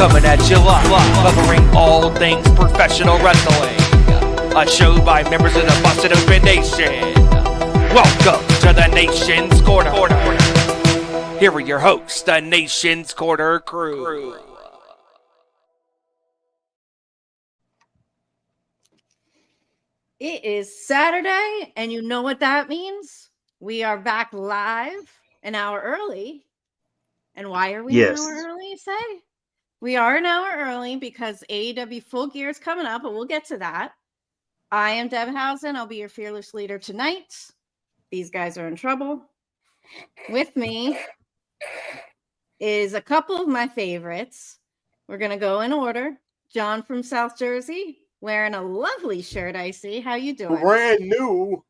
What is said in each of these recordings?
Coming at you live, covering all things professional wrestling. A show by members of the Busted Open Nation. Welcome to the Nation's Corner. Here are your hosts, the Nation's Corner crew. It is Saturday, and you know what that means? We are back live an hour early. And why are we an hour early, you say? We are an hour early because AEW Full Gear is coming up, but we'll get to that. I am Debhausen. I'll be your fearless leader tonight. These guys are in trouble. With me is a couple of my favorites. We're going to go in order. John from South Jersey, wearing a lovely shirt, I see. How you doing? Brand new,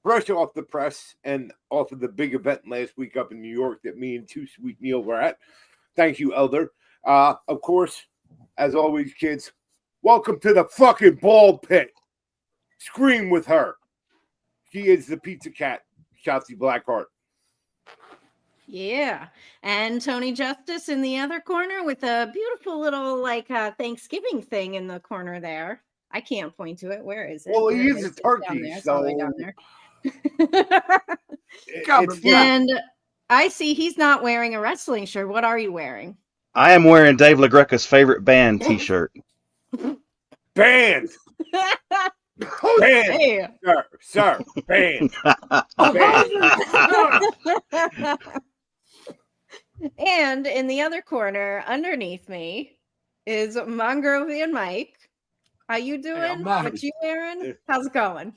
fresh off the press and off of the big event last week up in New York that me and Too Sweet Neil were at. Thank you, Elder. Of course, as always, kids, welcome to the fucking ball pit. Scream with her. She is the pizza cat, Shotzi Blackheart. Yeah. And Tony Justice in the other corner with a beautiful little Thanksgiving thing in the corner there. I can't point to it. Where is it? Well, he is a turkey, so down there. And I see he's not wearing a wrestling shirt. What are you wearing? I am wearing Dave LaGreca's favorite band t-shirt. Band! Band! Hey. Sir, band! And in the other corner, underneath me, is Mongrovian Mike. How you doing? Hey, what you wearing? How's it going?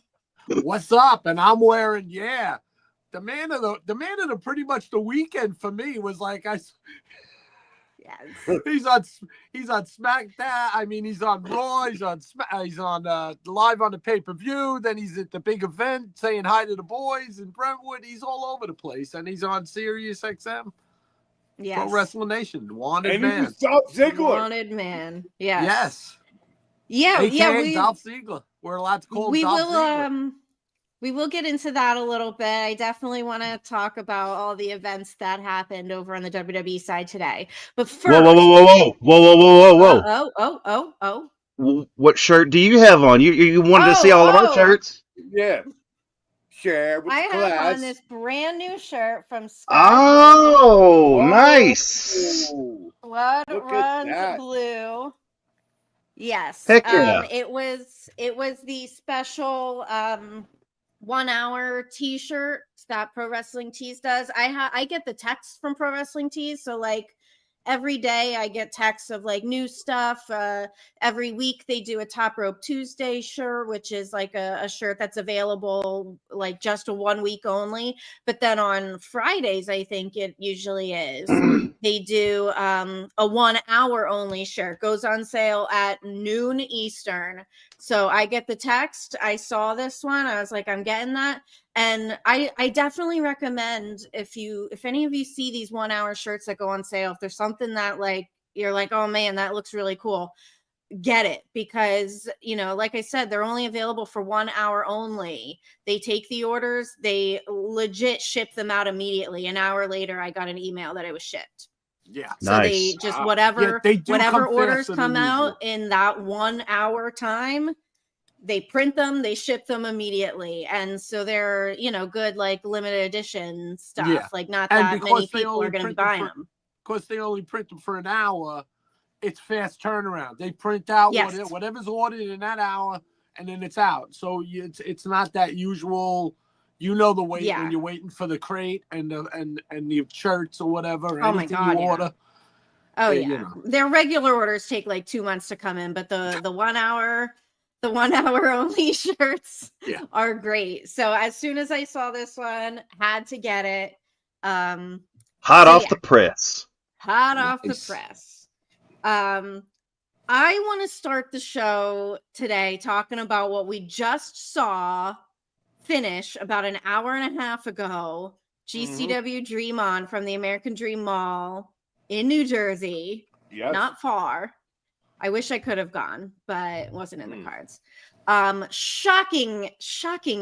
What's up? And I'm wearing, the man of the pretty much the weekend for me was like Yes. He's on SmackDown. I mean, he's on Raw. He's on live on the pay-per-view. Then he's at the big event saying hi to the boys in Brentwood. He's all over the place, and he's on Sirius XM. Yes. Pro Wrestling Nation, wanted And man. he's Dolph Ziggler. Wanted man. Yes. Yes. Yeah. AKA Dolph Ziggler. We're allowed to call him Dolph Ziggler. We will get into that a little bit. I definitely want to talk about all the events that happened over on the WWE side today. But first, whoa. What shirt do you have on? You wanted to see all of our shirts? Yeah. Share with I class. have on this brand new shirt from Scott. Oh, nice. Blood Look at Runs that. Blue. Yes. Heck yeah. It was the special 1 hour t-shirt that Pro Wrestling Tees does. I get the text from Pro Wrestling Tees, so like every day I get texts of like new stuff. Every week they do a Top Rope Tuesday shirt, which is like a shirt that's available like just a 1 week only. But then on Fridays, I think it usually is, they do a 1 hour only shirt. Goes on sale at noon Eastern. So I get the text. I saw this one. I was like, I'm getting that. And I definitely recommend if any of you see these 1 hour shirts that go on sale, if there's something that like, you're like, oh man, that looks really cool, get it. Because, like I said, they're only available for 1 hour only. They take the orders, they legit ship them out immediately. An hour later, I got an email that it was shipped. Yeah. So Nice. they just, whatever orders come out in that 1 hour time, they print them, they ship them immediately. And so they're, good, like limited edition stuff. Yeah. Like not And that many people are going to be buying them. Because they only print them for an hour, it's fast turnaround. They print out whatever's ordered in that hour, and then it's out. So it's not that usual, the wait when you're waiting for the crate and the shirts or whatever. Oh my God, order. Oh yeah. Their regular orders take like 2 months to come in, but the 1 hour... The 1 hour only shirts are great. So as soon as I saw this one, had to get it. Hot off the press. Hot off the press. I want to start the show today talking about what we just saw finish about an hour and a half ago. GCW Dream On from the American Dream Mall in New Jersey. Yes. Not far. I wish I could have gone, but it wasn't in the cards. Shocking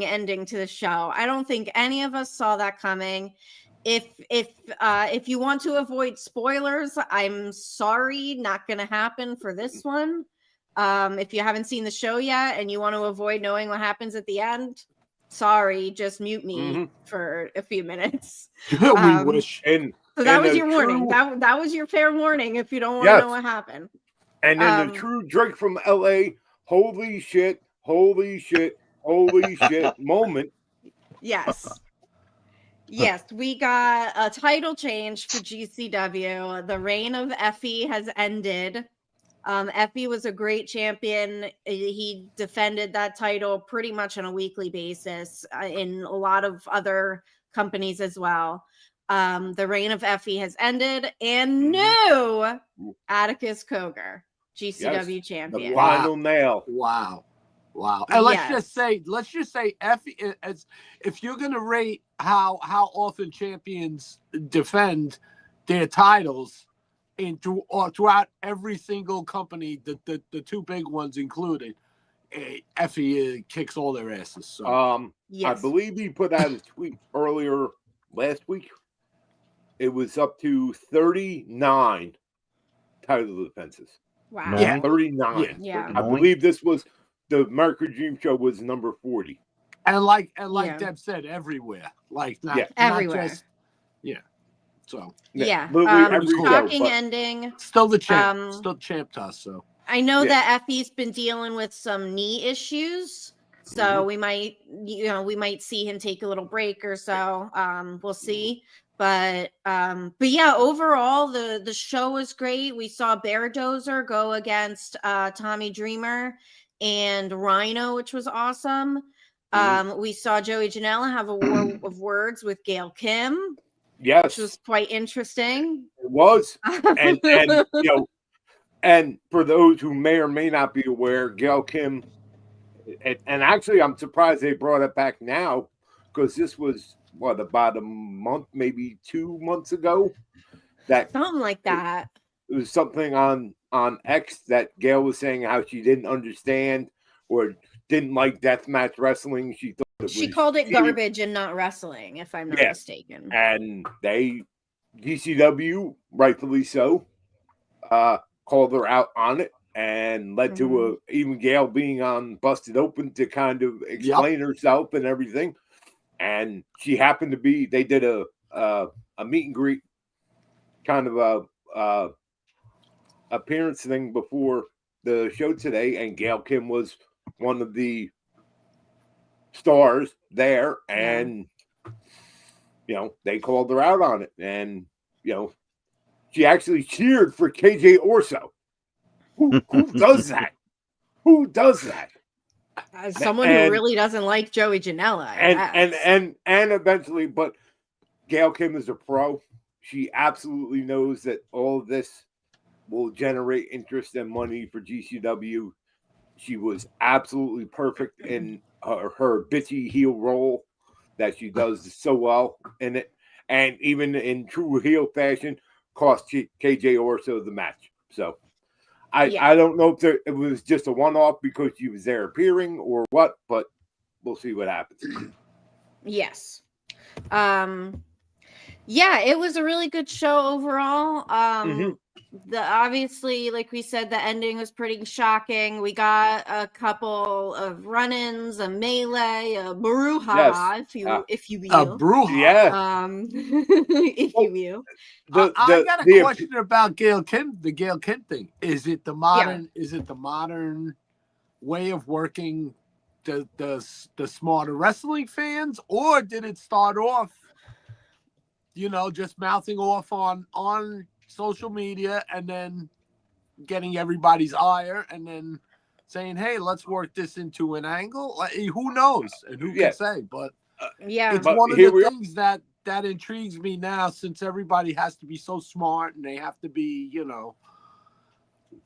ending to the show. I don't think any of us saw that coming. if you want to avoid spoilers, I'm sorry, not going to happen for this one. If you haven't seen the show yet and you want to avoid knowing what happens at the end, sorry, just mute me for a few minutes. We wish. So that was your warning. That was your fair warning if you don't want to know what happened. And then the true Drake from LA, holy shit moment. Yes. Yes, we got a title change for GCW. The reign of Effie has ended. Effie was a great champion. He defended that title pretty much on a weekly basis in a lot of other companies as well. The reign of Effie has ended, and new Atticus Cogar, GCW champion. The final nail. Wow. And let's just say Effie, if you're gonna rate how often champions defend their titles throughout every single company, the two big ones included, Effie kicks all their asses. So I believe he put out a tweet earlier last week. It was up to 39 title defenses. Wow. Yeah. 39. Yeah. I believe this was the American Dream Show was number 40. And like Deb said, everywhere. Not everywhere. Just, So shocking ending. Still the champ. Still champ to us. So I know that Effie's been dealing with some knee issues. So we might see him take a little break or so. We'll see. But yeah, overall the show was great. We saw Bear Dozer go against Tommy Dreamer and Rhino, which was awesome. We saw Joey Janela have a war of words with Gail Kim. Yes, which was quite interesting. It was, and and for those who may or may not be aware, Gail Kim, and actually, I'm surprised they brought it back now because this was about a month, maybe 2 months ago. That something like that. It was something on X that Gail was saying how she didn't understand or didn't like deathmatch wrestling. She called it garbage and not wrestling, if I'm not mistaken. And GCW, rightfully so, called her out on it and led to even Gail being on Busted Open to kind of explain herself and everything. And she happened to be, they did a meet and greet kind of a appearance thing before the show today, and Gail Kim was one of the stars there, and they called her out on it, and she actually cheered for KJ Orso. Who does that? Who does that? As someone who really doesn't like Joey Janela, and eventually, but Gail Kim is a pro. She absolutely knows that all of this will generate interest and money for GCW. She was absolutely perfect in her bitchy heel role that she does so well in it, and even in true heel fashion, cost KJ Orso the match. So I don't know if it was just a one-off because she was there appearing or what, but we'll see what happens. Yes. Yeah, it was a really good show overall. Obviously, like we said, the ending was pretty shocking. We got a couple of run-ins, a melee, a brouhaha, if you will. A brouhaha. If you will. I got a question about Gail Kim. The Gail Kim thing. Is it the modern? Is it the modern way of working the smarter wrestling fans, or did it start off, just mouthing off on social media and then getting everybody's ire and then saying, hey, let's work this into an angle? Who knows? And who can say? But it's one of the things that intrigues me now, since everybody has to be so smart and they have to be,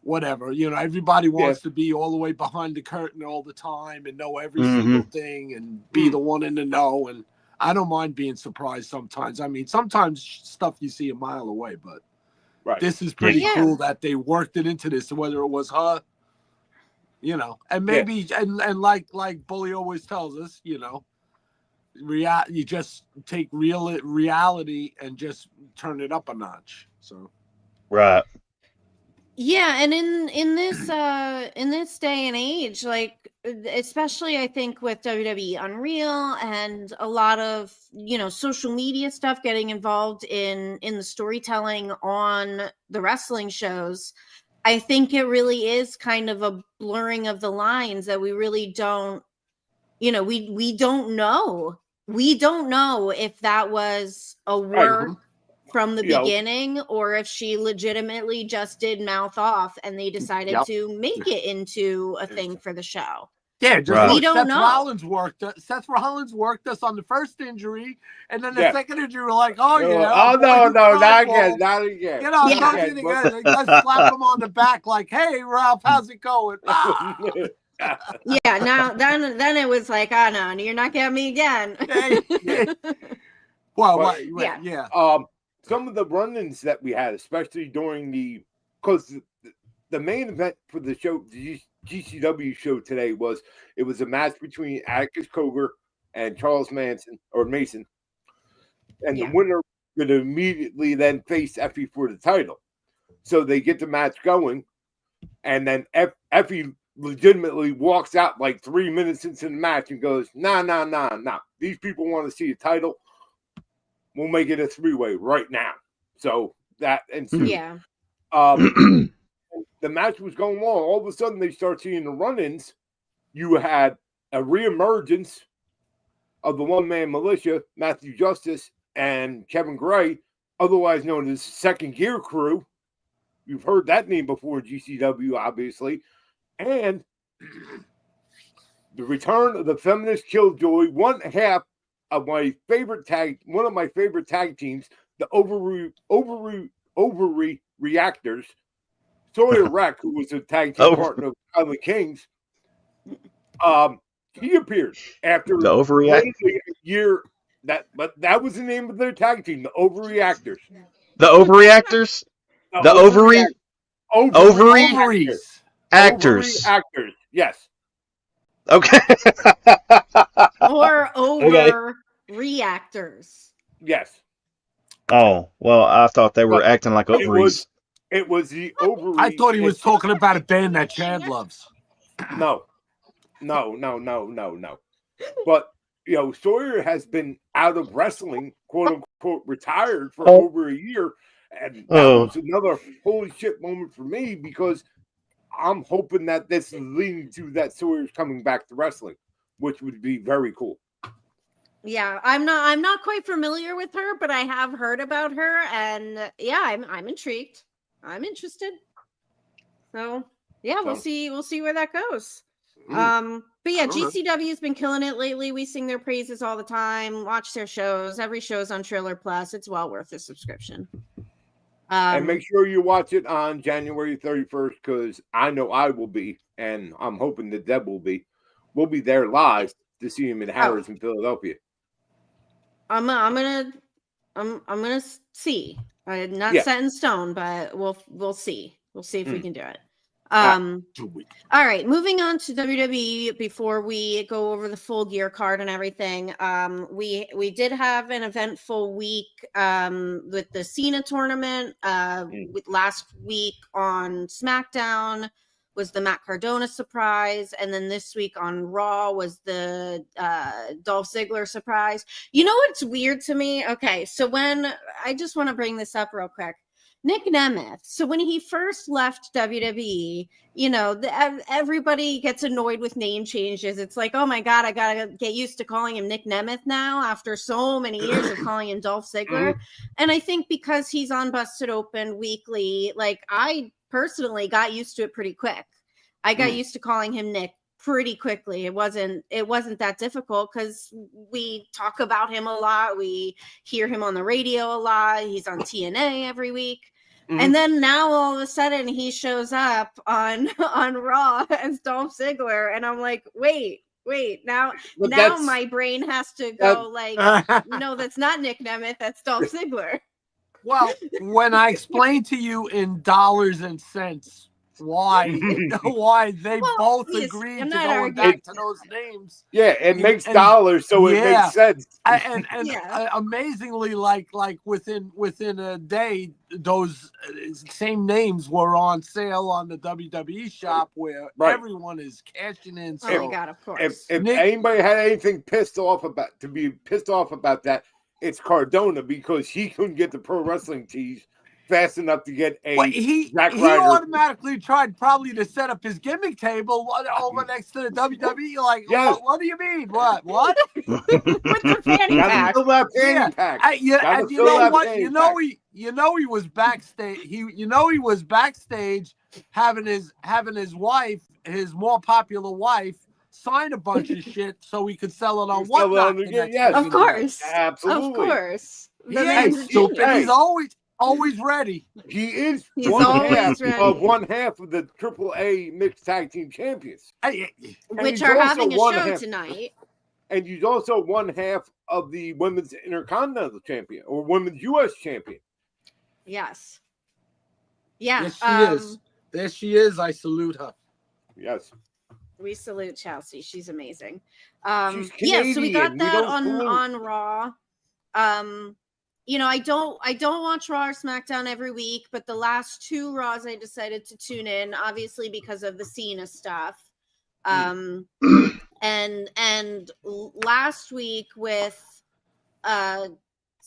whatever. Everybody wants to be all the way behind the curtain all the time and know every single thing and be the one in the know. And I don't mind being surprised sometimes. I mean, sometimes stuff you see a mile away, but this is pretty cool that they worked it into this, whether it was her, and maybe, and like Bully always tells us, You just take reality and just turn it up a notch. So Right. Yeah, and in this day and age, like especially I think with WWE Unreal and a lot of social media stuff getting involved in the storytelling on the wrestling shows, I think it really is kind of a blurring of the lines that we really don't, we don't know. We don't know if that was a work from the beginning or if she legitimately just did mouth off and they decided to make it into a thing for the show. Yeah, just Right. like We don't Seth know. Seth Rollins worked us on the first injury, and then the second injury, we're like, no, not again. You know, let's slap him on the back, like, "Hey, Ralph, how's it going?" Yeah, now then it was like, oh no, you're not getting me again. Well, yeah. Some of the run-ins that we had, especially during because the main event for the show, the GCW show today was a match between Atticus Cogar and Charles Mason, and the winner would immediately then face Effie for the title. So they get the match going, and then Effie legitimately walks out like 3 minutes into the match and goes, nah. These people want to see a title. We'll make it a 3-way right now. So that ensued. Yeah. The match was going on. All of a sudden, they start seeing the run-ins. You had a reemergence of the one-man militia, Matthew Justice and Kevin Gray, otherwise known as Second Gear Crew. You've heard that name before in GCW, obviously. And the return of the Feminist Killjoy, one of my favorite tag teams, the Ovary Reactors. Sawyer Wreck, who was a tag team partner of Island Kings, he appeared after the Overreact a year. But that was the name of their tag team, the Overreactors. The Overreactors? The Ovary Actors. Actors, yes. Okay. Or over reactors. Yes. Oh, well, I thought they were acting like ovaries. It was the ovary. I thought he was talking about a band that Chad loves. No. But Sawyer has been out of wrestling, quote unquote, retired for over a year, and that was another holy shit moment for me because I'm hoping that this is leading to that Sawyer's coming back to wrestling, which would be very cool. Yeah, I'm not quite familiar with her, but I have heard about her, and yeah, I'm intrigued. I'm interested. So yeah, we'll see where that goes. But yeah, GCW has been killing it lately. We sing their praises all the time. Watch their shows. Every show's on Trailer Plus. It's well worth the subscription. And make sure you watch it on January 31st because I know I will be, and I'm hoping that Deb will be. We'll be there live to see him in Harris in Philadelphia. I'm gonna see. Not set in stone, but we'll see. We'll see if we can do it. All right, moving on to WWE before we go over the Full Gear card and everything. We did have an eventful week with the Cena tournament. Last week on SmackDown was the Matt Cardona surprise, and then this week on Raw was the Dolph Ziggler surprise. You know what's weird to me? Okay, so when I just want to bring this up real quick. Nick Nemeth. So when he first left WWE, everybody gets annoyed with name changes. It's like, oh my God, I gotta get used to calling him Nick Nemeth now after so many years of calling him Dolph Ziggler. And I think because he's on Busted Open weekly, like I personally got used to it pretty quick. I got used to calling him Nick pretty quickly. It wasn't that difficult because we talk about him a lot. We hear him on the radio a lot. He's on TNA every week. And then now all of a sudden he shows up on Raw as Dolph Ziggler. And I'm like, wait, now my brain has to go like, no, that's not Nick Nemeth. That's Dolph Ziggler. Well, when I explain to you in dollars and cents why they both yes, agreed I'm to not going arguing. back to those names. Yeah, it makes and- dollars, so it yeah. makes sense. And Yeah. amazingly, like within a day, those same names were on sale on the WWE shop where Right. everyone is cashing in. Oh So my God, of course. If Nick- anybody had anything pissed off about that, it's Cardona, because he couldn't get the pro wrestling tees fast enough to get a he Zack Ryder. automatically tried probably to set up his gimmick table over next to the WWE. Like, Yes. what do you mean? What? With the fanny Gotta pack. fill that fanny Yeah. pack. And you Gotta fill know that what? fanny You know pack. he was backstage. He was backstage having his wife, his more popular wife, sign a bunch of shit so he could sell it on You sell it Whatnot. on the the game, next yes. fucking Of day. course. Absolutely. Of course. The He man's ain't a stupid. genius. He's always ready. He is He's one always ready. half of the AAA mixed tag team champions. Which he's are also having a one show half- tonight. And he's also one half of the women's intercontinental champion or women's U.S. champion. Yes. Yeah. Yes, she is. There she is. I salute her. Yes. We salute Chelsea. She's amazing. She's Yeah, so we got Canadian. We that don't on salute. Raw. You know, I don't watch Raw or SmackDown every week, but the last two Raws I decided to tune in, obviously because of the Cena stuff. And last week with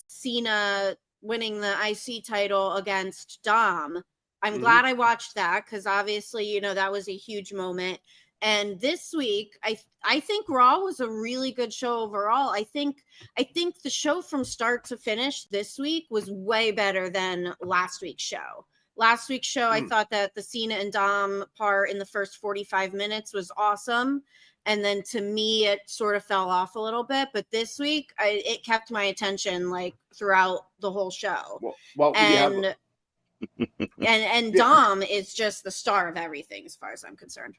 Cena winning the IC title against Dom, I'm glad I watched that because obviously, you know, that was a huge moment. And this week, I think Raw was a really good show overall. I think the show from start to finish this week was way better than last week's show. Last week's show, I thought that the Cena and Dom part in the first 45 minutes was awesome. And then to me, it sort of fell off a little bit. But this week, it kept my attention like throughout the whole show. Well, and Dom is just the star of everything as far as I'm concerned.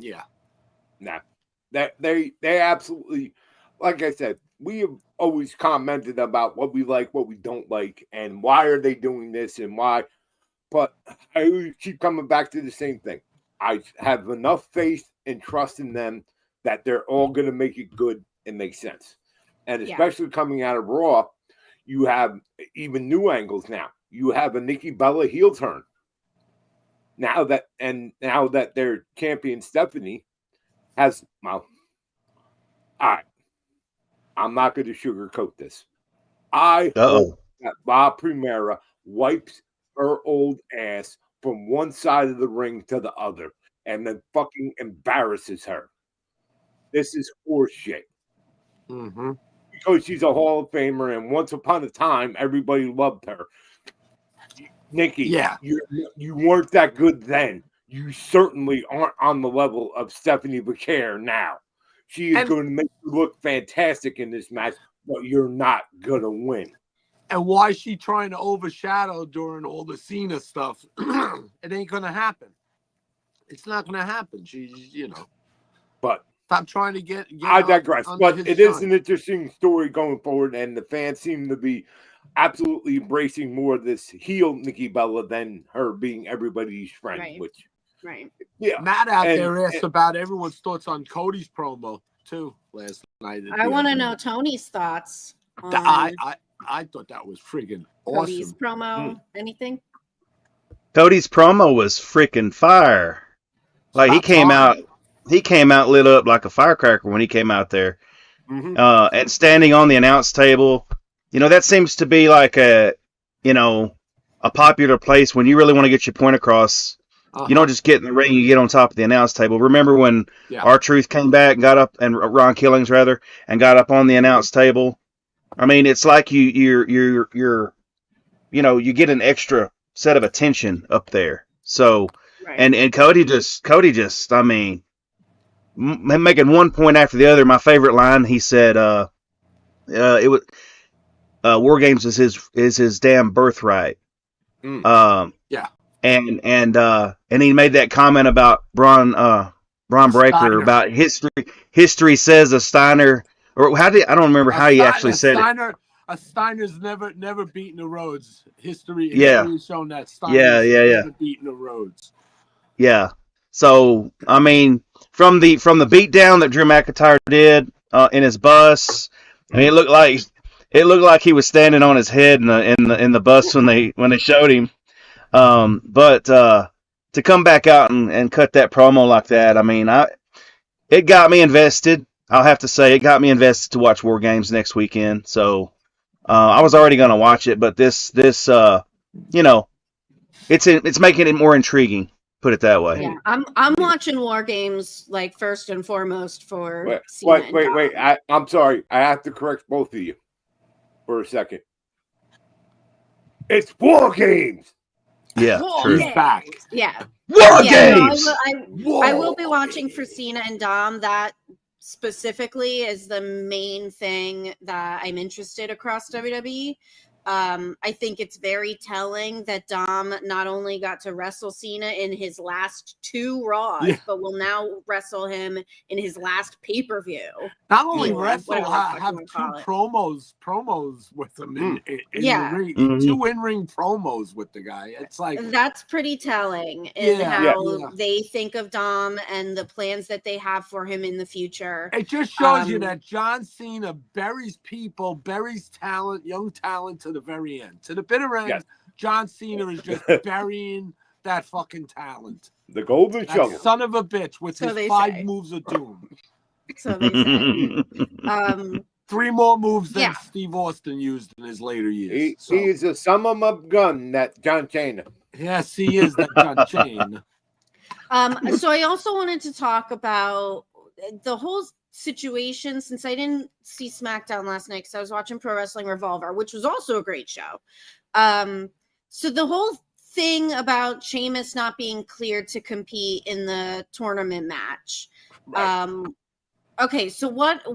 Yeah. Nah. They absolutely, like I said, we have always commented about what we like, what we don't like, and why are they doing this and why. But I always keep coming back to the same thing. I have enough faith and trust in them that they're all going to make it good and make sense. And especially coming out of Raw, you have even new angles now. You have a Nikki Bella heel turn. Now that their champion Stephanie has, well, all right, I'm not going to sugarcoat this. I hope that Bob Primera wipes her old ass from one side of the ring to the other and then fucking embarrasses her. This is horseshit. Because she's a Hall of Famer, and once upon a time, everybody loved her. Nikki, you weren't that good then. You certainly aren't on the level of Stephanie Becaire now. She is going to make you look fantastic in this match, but you're not going to win. And why is she trying to overshadow during all the Cena stuff? It ain't going to happen. It's not going to happen. She's, But stop trying to get I digress. But it is shine. an interesting story going forward, and the fans seem to be absolutely embracing more of this heel Nikki Bella than her being everybody's friend. Right. Yeah. Matt out there asked about everyone's thoughts on Cody's promo too last night. I want to know Tony's thoughts. I thought that was friggin' awesome. Cody's promo. Anything? Cody's promo was freaking fire. Like he came out lit up like a firecracker when he came out there. And standing on the announce table, that seems to be like a popular place when you really want to get your point across. You don't just get in the ring, you get on top of the announce table. Remember when R-Truth came back and got up, and Ron Killings rather, and got up on the announce table? I mean, it's like you get an extra set of attention up there. So, and Cody just, I mean, making one point after the other. My favorite line, he said, it was War Games is his damn birthright. And he made that comment about Braun Breaker Steiner. about history says a Steiner, or I don't remember how he actually said it. A Steiner's never beaten the Rhodes. History Yeah. has shown that Steiner's never beaten the Rhodes. Yeah. So I mean, from the beatdown that Drew McIntyre did in his bus, I mean, it looked like he was standing on his head in the bus when they showed him. But to come back out and cut that promo like that, I mean, it got me invested. I'll have to say it got me invested to watch War Games next weekend. So I was already going to watch it, but this you know, it's making it more intriguing. Put it that way. Yeah, I'm watching War Games like first and foremost for wait. I'm sorry. I have to correct both of you for a second. It's War Games. Yeah, War Games. Back. Yeah. War Games. No, I will be watching for Cena and Dom. That specifically is the main thing that I'm interested across WWE. I think it's very telling that Dom not only got to wrestle Cena in his last 2 Raws, but will now wrestle him in his last pay-per-view. Not only wrestle, have 2 promos with him in the ring. 2 in-ring promos with the guy. It's like that's pretty telling in how they think of Dom and the plans that they have for him in the future. It just shows you that John Cena buries people, buries talent, young talent to the very end. To the bitter end, John Cena is just burying that fucking talent. The golden shovel. Son of a bitch with his 5 moves of doom. So they say. 3 more moves than Steve Austin used in his later years. He is a sum up gun, that John Cena. Yes, he is that John Cena. So I also wanted to talk about the whole situation, since I didn't see SmackDown last night because I was watching Pro Wrestling Revolver, which was also a great show. So the whole thing about Sheamus not being cleared to compete in the tournament match. Right. Okay, so what?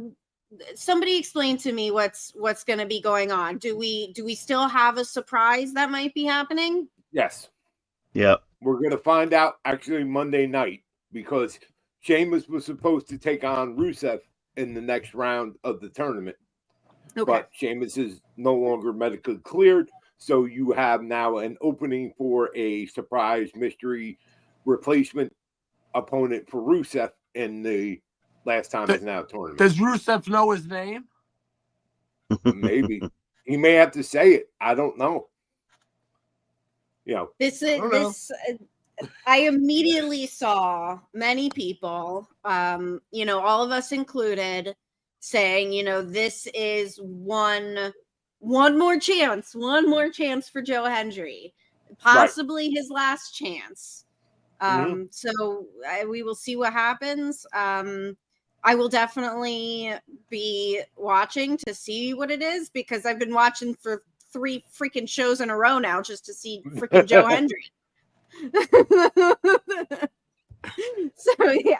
Somebody explain to me what's going to be going on. Do we still have a surprise that might be happening? Yes. Yep. We're going to find out actually Monday night, because Sheamus was supposed to take on Rusev in the next round of the tournament. Okay. But Sheamus is no longer medically cleared, so you have now an opening for a surprise mystery replacement opponent for Rusev in the last time is now tournament. Does Rusev know his name? Maybe. He may have to say it. I don't know. You know. I immediately saw many people, all of us included, saying, this is one more chance for Joe Hendry, possibly his last chance. So we will see what happens. I will definitely be watching to see what it is, because I've been watching for 3 freaking shows in a row now just to see freaking Joe Hendry. So yeah,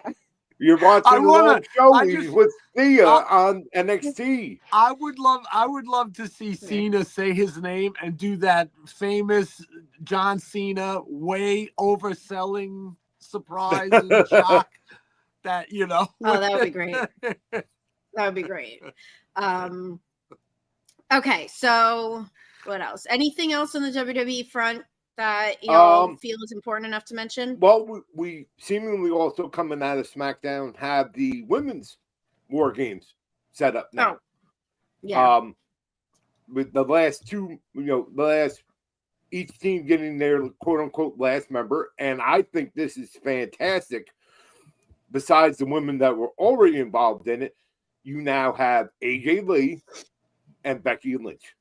you're watching with Thea on NXT. I would love to see Cena say his name and do that famous John Cena way overselling surprise and shock. That Oh, that would be great. That would be great. Okay, so what else? Anything else on the WWE front that y'all feel is important enough to mention? Well, we seemingly also, coming out of SmackDown, have the women's War Games set up now. Oh. Yeah. With the last 2, each team getting their quote unquote last member, and I think this is fantastic. Besides the women that were already involved in it, you now have AJ Lee and Becky Lynch.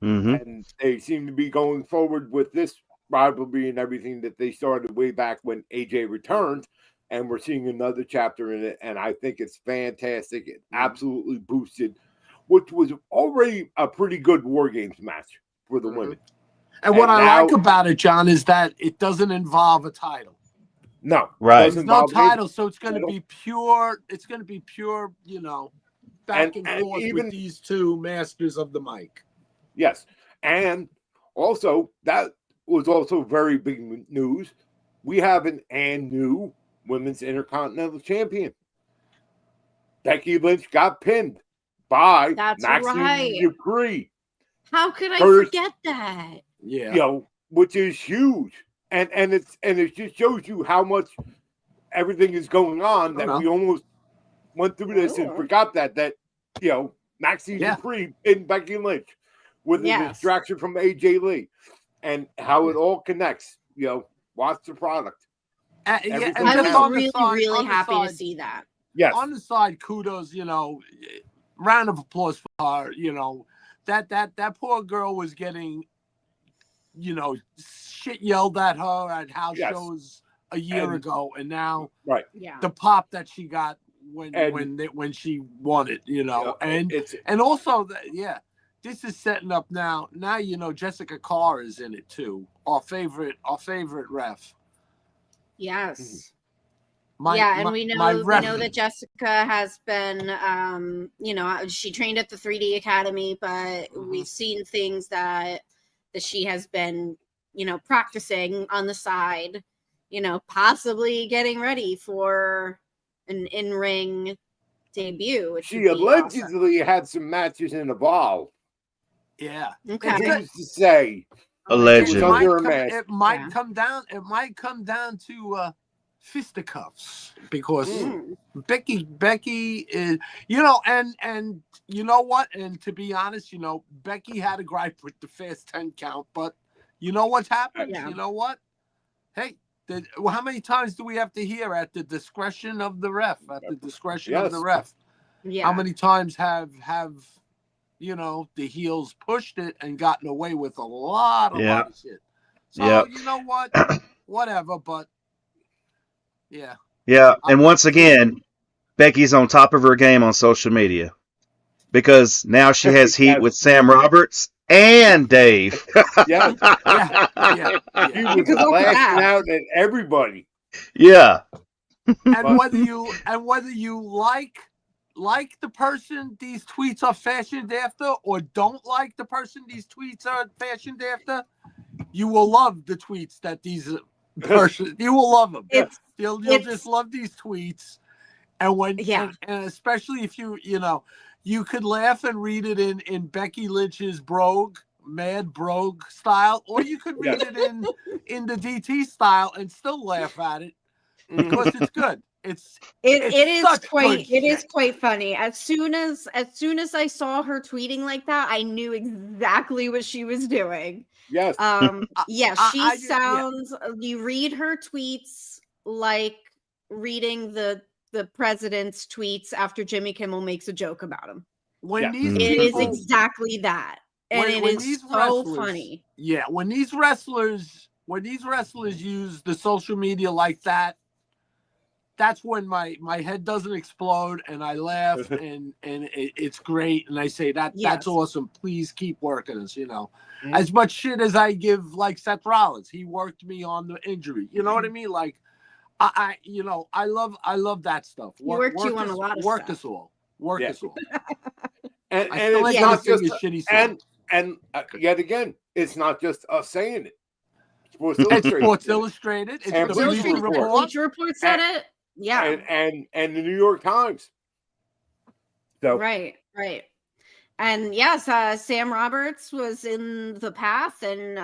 Mm-hmm. And they seem to be going forward with this rivalry and everything that they started way back when AJ returned. And we're seeing another chapter in it. And I think it's fantastic. It absolutely boosted, which was already a pretty good War Games match for the women. And what I like about it, John, is that it doesn't involve a title. No, right. There's no title, so it's going to be pure. It's going to be pure, back and forth with these 2 masters of the mic. Yes, and also that was also very big news. We have an new women's Intercontinental Champion. Becky Lynch got pinned by Maxine Dupree. How could I forget that? Yeah, which is huge. and it just shows you how much everything is going on that we almost went through this and forgot that Maxine Dupree and Becky Lynch with the distraction from AJ Lee and how it all connects. Watch the product. I was really happy to see that. Yes. On the side, kudos, round of applause for her. That poor girl was getting, shit yelled at her at house shows a year ago, and now the pop that she got when she won it, and also this is setting up now. Now Jessica Carr is in it too. Our favorite ref. Yes. We know that Jessica has been, she trained at the 3D Academy, but we've seen things that she has been, practicing on the side, possibly getting ready for an in-ring debut. She allegedly had some matches in Evolve. Yeah. Okay. Who's to say? Allegedly. It might come down to fisticuffs because Becky is, and you know what? And to be honest, Becky had a gripe with the fast 10 count, but you know what's happened? You know what? Hey, how many times do we have to hear at the discretion of the ref? At the discretion of the ref. Yeah. How many times have the heels pushed it and gotten away with a lot of shit? So you know what? Whatever, but yeah. And once again, Becky's on top of her game on social media because now she has heat with Sam Roberts and Dave. He was lashing out at everybody. Yeah. And whether you like the person these tweets are fashioned after or don't like the person these tweets are fashioned after, you will love the tweets that these person. You will love them. You'll just love these tweets, and and especially if you could laugh and read it in Becky Lynch's mad brogue style, or you could read it in the DT style and still laugh at it because it's good. It is quite funny. As soon as I saw her tweeting like that, I knew exactly what she was doing. Yes. You read her tweets like reading the president's tweets after Jimmy Kimmel makes a joke about him. It is exactly that. And it is so funny. Yeah, when these wrestlers use the social media like that, that's when my head doesn't explode and I laugh and it's great and I say that's awesome. Please keep working us, As much shit as I give like Seth Rollins, he worked me on the injury. You know what I mean? Like I love that stuff. Work on a lot of work stuff. Us all. Work us all. and it's not just yet again, it's not just us saying it. Sports Illustrated. It's and the Bleacher Report said it. Yeah. And the New York Times. So Right. And yes, Sam Roberts was in the path and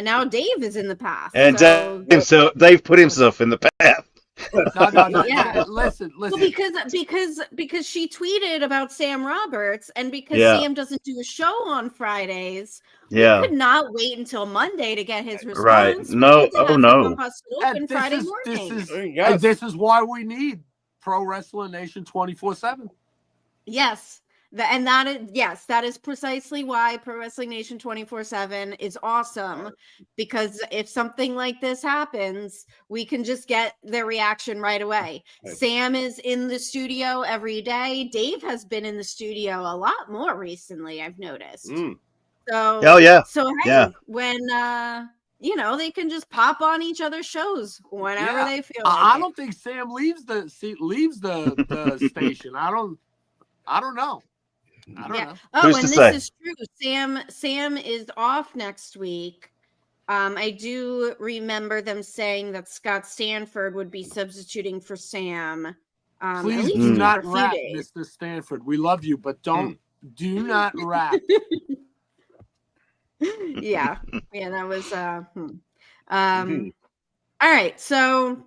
now Dave is in the path. And so Dave put himself in the path. No. Yeah. Listen. Well, because she tweeted about Sam Roberts, and because Sam doesn't do a show on Fridays, we could not wait until Monday to get his response. Right? No. Friday morning. This is why we need Pro Wrestling Nation 24/7. Yes. That is precisely why Pro Wrestling Nation 24/7 is awesome, because if something like this happens, we can just get their reaction right away. Sam is in the studio every day. Dave has been in the studio a lot more recently, I've noticed. When they can just pop on each other's shows whenever they feel like I don't think Sam leaves the station. I don't know. I don't know. Oh, and this is true. Sam is off next week. I do remember them saying that Scott Stanford would be substituting for Sam. Please do not rap, Mr. Stanford. We love you, but do not rap. Yeah, that was. All right, so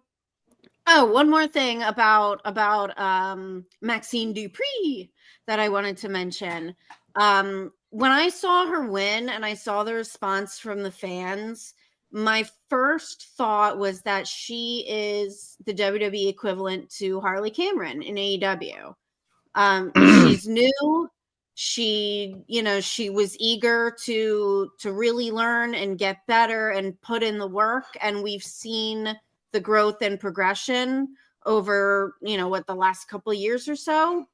one more thing about Maxine Dupree that I wanted to mention. When I saw her win and I saw the response from the fans, my first thought was that she is the WWE equivalent to Harley Cameron in AEW. She's new. She was eager to really learn and get better and put in the work. And we've seen the growth and progression over, the last couple of years or so.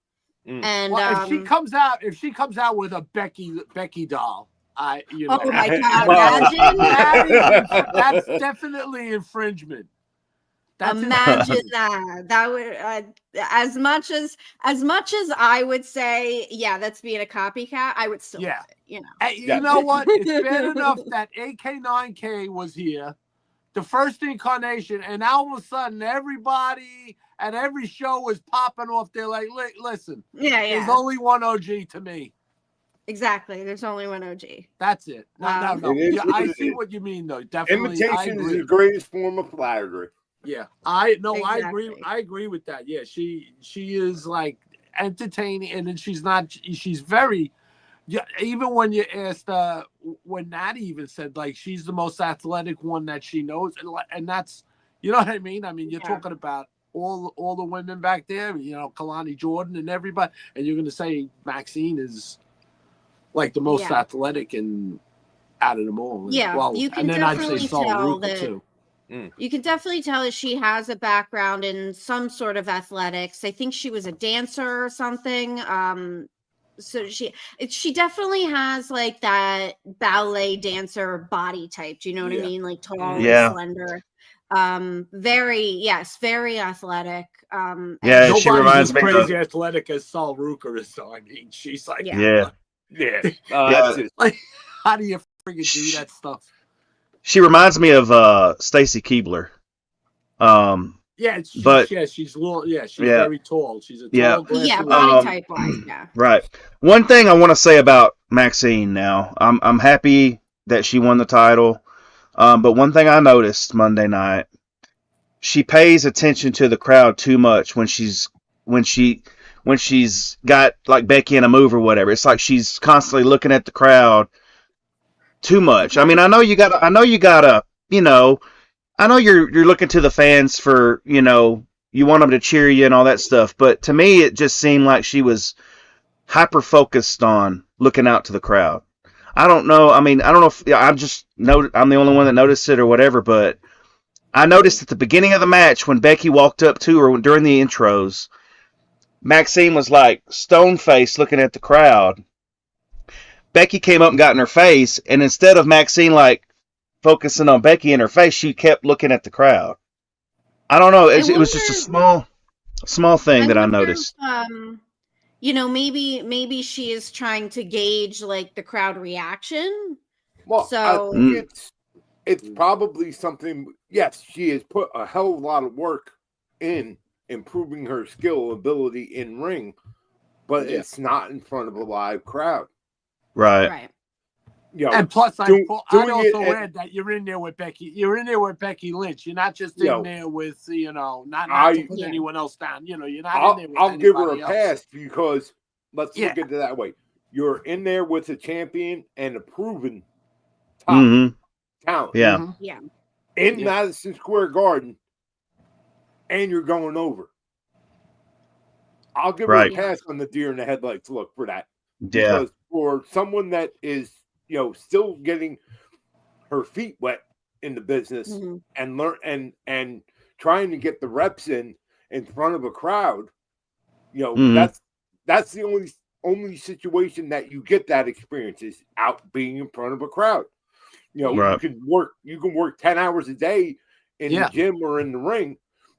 And if she comes out with a Becky doll, oh my God, imagine that's definitely infringement. Imagine that would as much as I would say, yeah, that's being a copycat, I would still you know what, it's bad enough that AK9K was here, the first incarnation, and now all of a sudden everybody at every show was popping off. They're like, listen, there's only one OG to me. Exactly. There's only one OG. That's it. No. I see what you mean, though. Definitely. Imitation is the greatest form of flattery. Yeah. Exactly. I agree with that. Yeah. She is like entertaining, and then she's very, even when you asked, when Natty even said, like, she's the most athletic one that she knows. And that's, you know what I mean? I mean, you're talking about all the women back there, Kalani Jordan and everybody, and you're going to say Maxine is like the most athletic and out of them all. Yeah, well, you can definitely tell that too. You can definitely tell that she has a background in some sort of athletics. I think she was a dancer or something. So she definitely has like that ballet dancer body type. Do you know what I mean? Like tall and slender. Very athletic. She reminds me crazy athletic as Saul Ruker is. So I mean, she's like, like, how do you freaking do that stuff? She reminds me of Stacy Keibler. She's little. Yeah, she's very tall. She's a tall. Body type wise. Yeah. Right. One thing I want to say about Maxine now, I'm happy that she won the title. But one thing I noticed Monday night, she pays attention to the crowd too much when she's got like Becky in a move or whatever. It's like she's constantly looking at the crowd too much. I mean, I know you're looking to the fans for, you want them to cheer you and all that stuff. But to me, it just seemed like she was hyper focused on looking out to the crowd. I don't know. I mean, I don't know if I'm the only one that noticed it or whatever, but I noticed at the beginning of the match when Becky walked up to her during the intros, Maxine was like stone-faced looking at the crowd. Becky came up and got in her face, and instead of Maxine like focusing on Becky in her face, she kept looking at the crowd. I don't know. It was just a small thing that I noticed. Maybe she is trying to gauge like the crowd reaction. Well, so it's probably something. Yes, she has put a hell of a lot of work in improving her skill ability in ring, but it's not in front of a live crowd. Right. And plus, I also read that you're in there with Becky. You're in there with Becky Lynch. You're not just in there with not to put anyone else down. You're not in there with I'll give her a else. pass because let's look at it that way. You're in there with a champion and a proven top talent. Yeah. Mm-hmm. Yeah. In Madison Square Garden, and you're going over. I'll give her a pass on the deer in the headlights look for that. Yeah. Because for someone that is, still getting her feet wet in the business and learn and trying to get the reps in front of a crowd, that's the only situation that you get that experience is out being in front of a crowd. You can work 10 hours a day in the gym or in the ring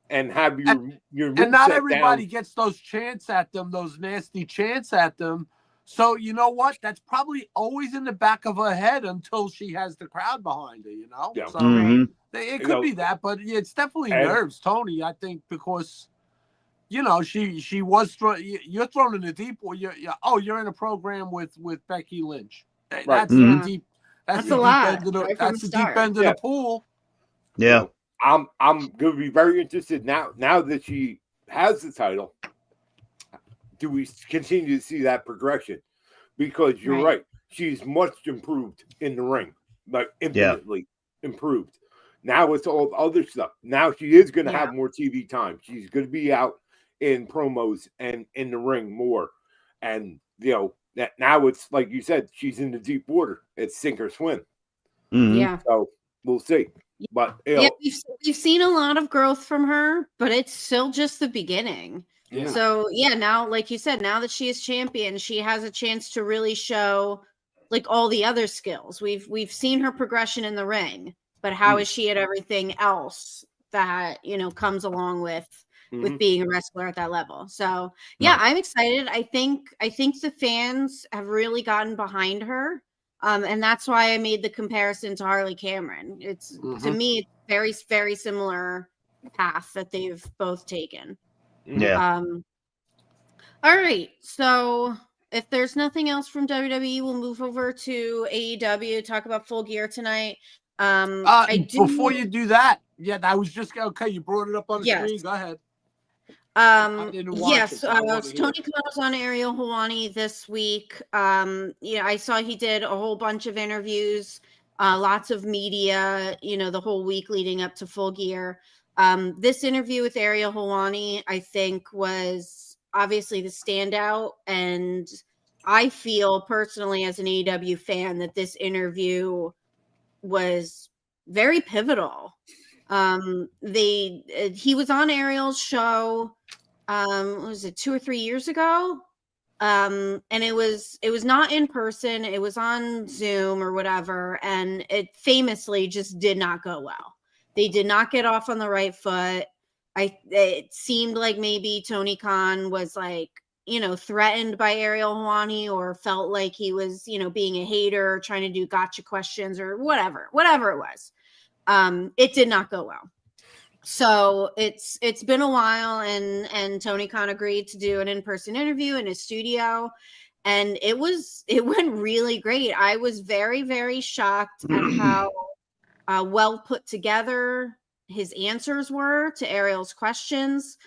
and have your and not everybody gets those chants at them, those nasty chants at them. So you know what? That's probably always in the back of her head until she has the crowd behind her. Yeah. So it could be that, but it's definitely nerves, Tony. I think because she was you're thrown in the deep. You're in a program with Becky Lynch. That's the deep. That's the a lot. Deep end of the pool. Yeah. You know, I'm going to be very interested now that she has the title. Do we continue to see that progression? Because you're right. She's much improved in the ring, like infinitely improved. Now it's all the other stuff. Now she is going to have more TV time. She's going to be out in promos and in the ring more. And, you know, now it's like you said, she's in the deep water. It's sink or swim. Mm-hmm. Yeah. So we'll see. But we've seen a lot of growth from her, but it's still just the beginning. Yeah. So now, like you said, now that she is champion, she has a chance to really show like all the other skills. We've seen her progression in the ring, but how is she at everything else that, you know, comes along with being a wrestler at that level? So I'm excited. I think the fans have really gotten behind her. And that's why I made the comparison to Harley Cameron. It's to me, it's very, very similar path that they've both taken. Yeah. All right. So if there's nothing else from WWE, we'll move over to AEW, talk about Full Gear tonight. Before you do that, I was just okay. You brought it up on the screen. Go ahead. Yes, Tony Khan was on Ariel Helwani this week. I saw he did a whole bunch of interviews, lots of media, you know, the whole week leading up to Full Gear. This interview with Ariel Helwani, I think, was obviously the standout, and I feel personally as an AEW fan that this interview was very pivotal. He was on Ariel's show, was it 2 or 3 years ago? And it was not in person, it was on Zoom or whatever, and it famously just did not go well. They did not get off on the right foot. It seemed like maybe Tony Khan was like, you know, threatened by Ariel Helwani, or felt like he was, you know, being a hater, trying to do gotcha questions or whatever it was. It did not go well. So it's been a while, and Tony Khan agreed to do an in-person interview in his studio, and it went really great. I was very, very shocked at how well put together his answers were to Ariel's questions.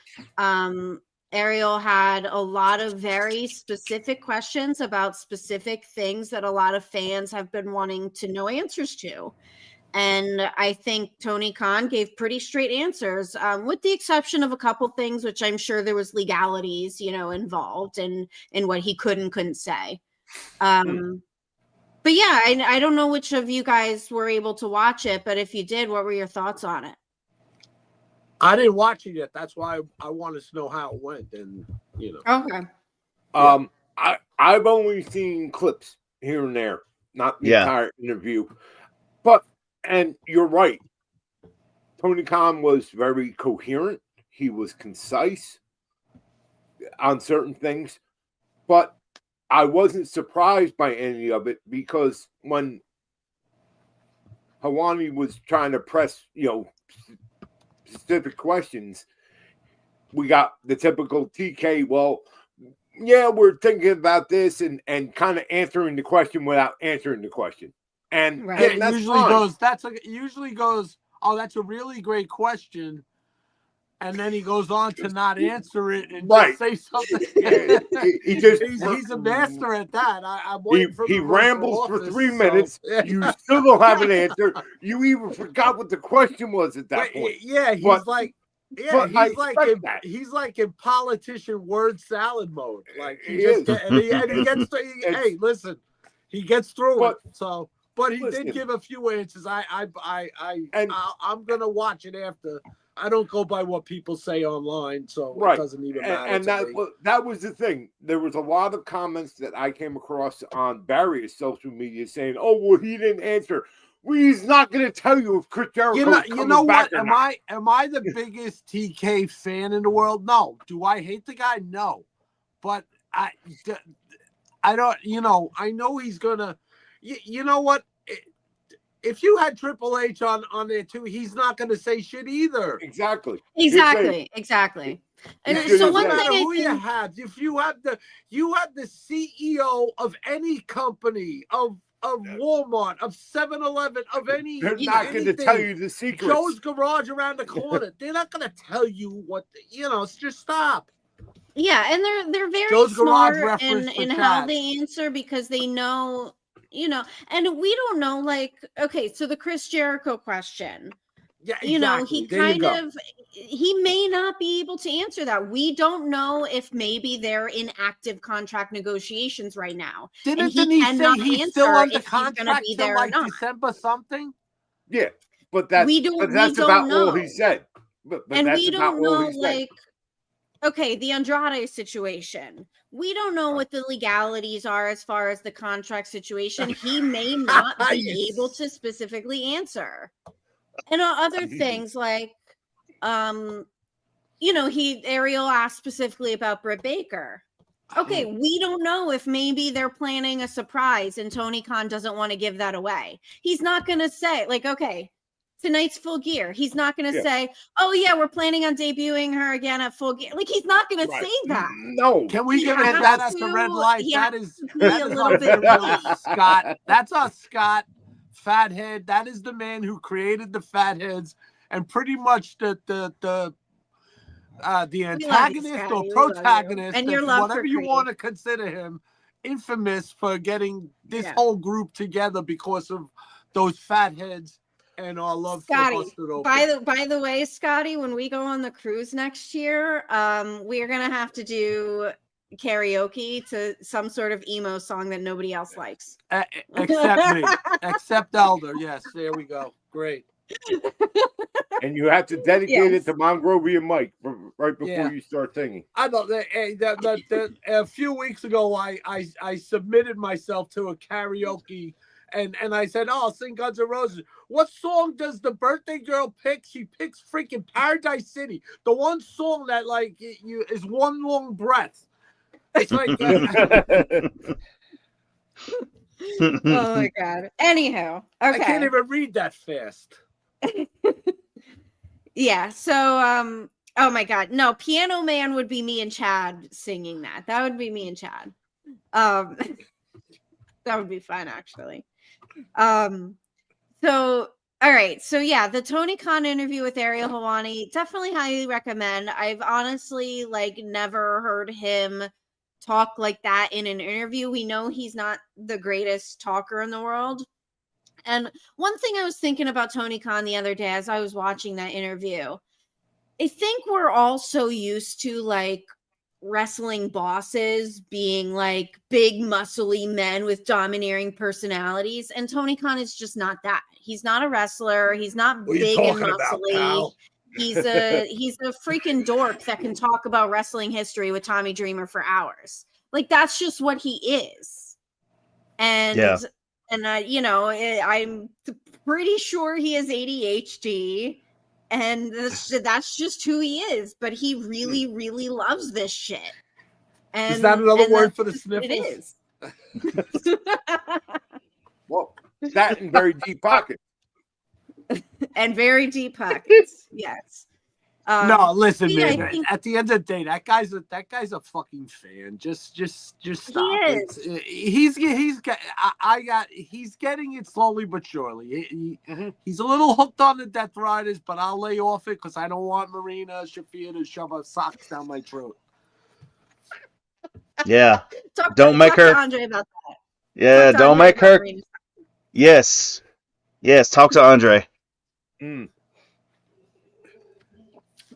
Ariel had a lot of very specific questions about specific things that a lot of fans have been wanting to know answers to. And I think Tony Khan gave pretty straight answers, with the exception of a couple things, which I'm sure there was legalities, you know, involved in what he could and couldn't say. But yeah, I don't know which of you guys were able to watch it, but if you did, what were your thoughts on it? I didn't watch it yet. That's why I wanted to know how it went, and you know. Okay. I've only seen clips here and there, not the entire interview. But and you're right. Tony Khan was very coherent. He was concise on certain things, but I wasn't surprised by any of it, because when Helwani was trying to press, you know, specific questions, we got the typical TK, well, yeah, we're thinking about this, and kind of answering the question without answering the question. And it that's usually fine. goes, oh, that's a really great question. And then he goes on to not answer it and just say something. He's a master at that. I'm waiting for he rambles for 3 minutes. So. You still don't have an answer. You even forgot what the question was at that point. Yeah, he's like in politician word salad mode. Like he gets through. Hey, listen, he gets through it. So, but he did give a few answers. I'm gonna watch it after. I don't go by what people say online, so it doesn't even matter. And that was the thing. There was a lot of comments that I came across on various social media saying, "Oh, well, he didn't answer." Well, he's not going to tell you if Chris Jericho. You know what? Am I the biggest TK fan in the world? No. Do I hate the guy? No. But I don't. You know, I know he's gonna. You know what? If you had Triple H on there too, he's not going to say shit either. Exactly. And so one thing who you have, if you have the CEO of any company, of of Walmart, of 7-Eleven, of any. They're not going to tell you the secrets. Joe's Garage around the corner. They're not going to tell you what. Just stop. Yeah, and they're very Joe's Garage smart reference in for how Chad. they answer because they know, and we don't know. Like, okay, so the Chris Jericho question. Yeah, exactly. He may not be able to answer that. We don't know if maybe they're in active contract negotiations right now. Didn't Denise say he's still under contract till like December something? Yeah, but that's about all he said. But and we don't know, like, okay, the Andrade situation. We don't know what the legalities are as far as the contract situation. He may not be able to specifically answer. And other things like, Ariel asked specifically about Britt Baker. Okay, we don't know if maybe they're planning a surprise and Tony Khan doesn't want to give that away. He's not going to say, like, okay, tonight's Full Gear. He's not going to say, oh, yeah, we're planning on debuting her again at Full Gear. Like, he's not going to say that. No. Can we give it that as the red light? That is a little bit Scott. That's us, Scott. Fathead. That is the man who created the fatheads and pretty much the antagonist or protagonist, and whatever you want to consider him, infamous for getting this whole group together because of those fatheads and our love for Busted Open. By the way, Scotty, when we go on the cruise next year, we're gonna have to do karaoke to some sort of emo song that nobody else likes. Except me. Except Elder. Yes, there we go. Great. And you have to dedicate it to Mongrovian Mike right before you start singing. I know that a few weeks ago I submitted myself to a karaoke and I said, oh, I'll sing Guns N' Roses. What song does the birthday girl pick? She picks freaking Paradise City. The one song that is one long breath. It's like oh my god. Anyhow, okay. I can't even read that fast. Yeah. So oh my god. No, Piano Man would be me and Chad singing that. That would be me and Chad. That would be fun actually. So all right. So yeah, the Tony Khan interview with Ariel Helwani, definitely highly recommend. I've honestly never heard him talk like that in an interview. We know he's not the greatest talker in the world. And one thing I was thinking about Tony Khan the other day as I was watching that interview, I think we're all so used to wrestling bosses being big muscly men with domineering personalities, and Tony Khan is just not that. He's not a wrestler. He's not big and muscly. He's a freaking dork that can talk about wrestling history with Tommy Dreamer for hours. That's just what he is. And I'm pretty sure he has ADHD, and that's just who he is. But he really, really loves this shit. And is that another word for the sniffles? It is. Well, that and very deep pockets. And very deep pockets. Yes. No, listen, man. At the end of the day, that guy's a fucking fan. Just stop. He's getting it slowly but surely. He's a little hooked on the Death Riders, but I'll lay off it because I don't want Marina Shafir to shove her socks down my throat. Yeah. Don't make her. Andre about that. Yeah, don't make her. Yes. Talk to Andre.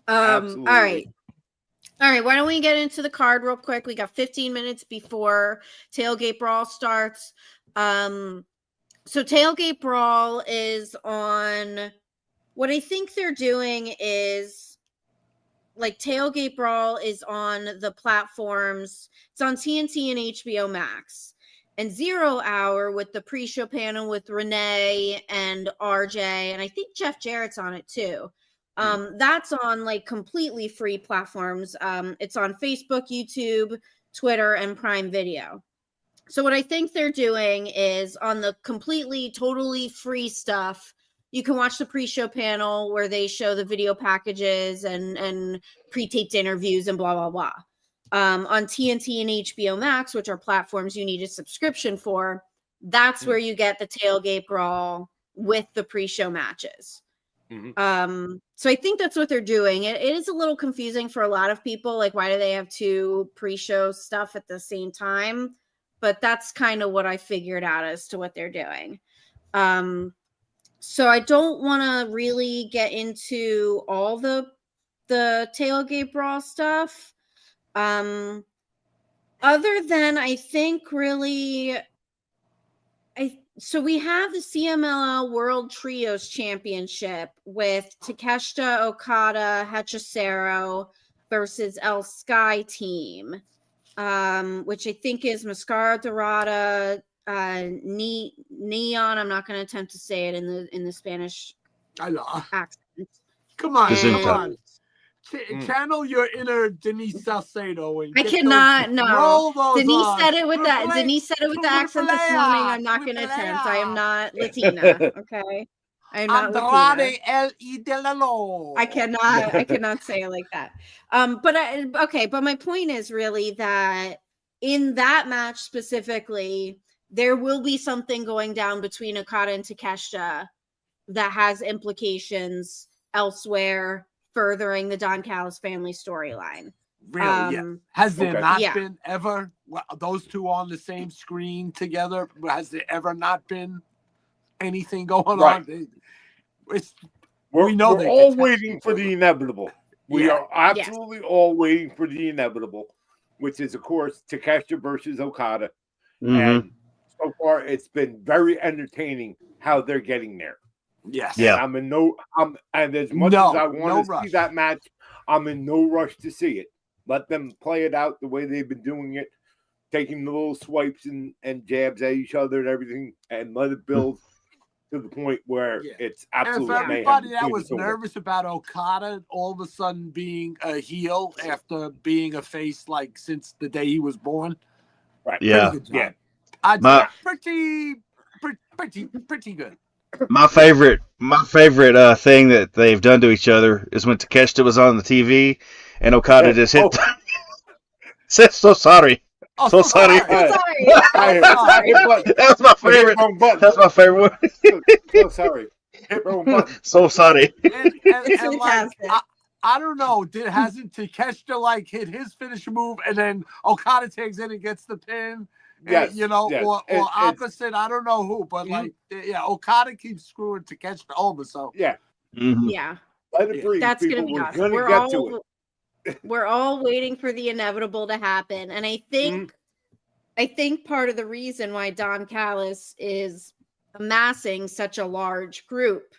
All right. Why don't we get into the card real quick? We got 15 minutes before Tailgate Brawl starts. So Tailgate Brawl is on. What I think they're doing is Tailgate Brawl is on the platforms. It's on TNT and HBO Max. And 0 Hour with the pre-show panel with Renee and RJ, and I think Jeff Jarrett's on it too. That's on completely free platforms. It's on Facebook, YouTube, Twitter, and Prime Video. So what I think they're doing is on the completely, totally free stuff, you can watch the pre-show panel where they show the video packages and pre-taped interviews and blah, blah, blah. On TNT and HBO Max, which are platforms you need a subscription for, that's where you get the tailgate brawl with the pre-show matches. So I think that's what they're doing. It is a little confusing for a lot of people. Like, why do they have 2 pre-show stuff at the same time? But that's kind of what I figured out as to what they're doing. So I don't want to really get into all the tailgate brawl stuff. Other than I think really, so we have the CMLL World Trios Championship with Takeshita, Okada, Hechicero versus El Sky Team, which I think is Mascara Dorada, Neon. I'm not going to attempt to say it in the Spanish accent. Come on. Channel your inner Denise Salcedo. And I cannot. No, Denise said it with that. Play, Denise said it with the accent this morning. I'm not going to attempt. I am not Latina. Okay, I'm not Latina. I cannot say it like that. But my point is really that in that match specifically, there will be something going down between Okada and Takeshita that has implications elsewhere, furthering the Don Callis family storyline. Really? Has there not been ever those 2 on the same screen together? Has there ever not been anything going on? We're all waiting for the inevitable. We are absolutely all waiting for the inevitable, which is, of course, Takeshita versus Okada. And so far, it's been very entertaining how they're getting there. Yes. Yeah. And as much as I want to see that match, I'm in no rush to see it. Let them play it out the way they've been doing it, taking the little swipes and jabs at each other and everything, and let it build to the point where it's absolutely mayhem. Everybody that was nervous about Okada all of a sudden being a heel after being a face like since the day he was born. Right. Yeah. Pretty good. My favorite thing that they've done to each other is when Takeshita was on the TV and Okada just hit. Said so sorry. Oh, so sorry. That's my favorite. That's my favorite one. So sorry. Hit wrong button. So sorry. And like, I don't know. Hasn't Takeshita hit his finisher move and then Okada tags in and gets the pin? Yes, or opposite. I don't know who, but Okada keeps screwing Takeshita over. So yeah. Let it breathe. That's going to be awesome. We're all waiting for the inevitable to happen, and I think part of the reason why Don Callis is amassing such a large group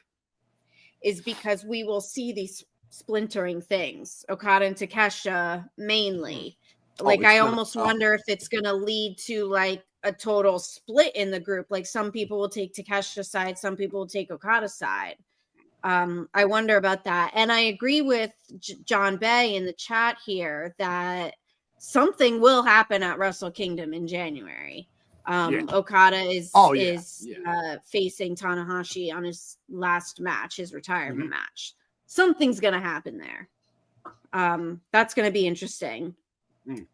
is because we will see these splintering things. Okada and Takeshita mainly. I almost wonder if it's going to lead to a total split in the group. Like some people will take Takeshita's side, some people will take Okada's side. I wonder about that. And I agree with John Bay in the chat here that something will happen at Wrestle Kingdom in January. Okada is facing Tanahashi on his last match, his retirement match. Something's going to happen there. That's going to be interesting.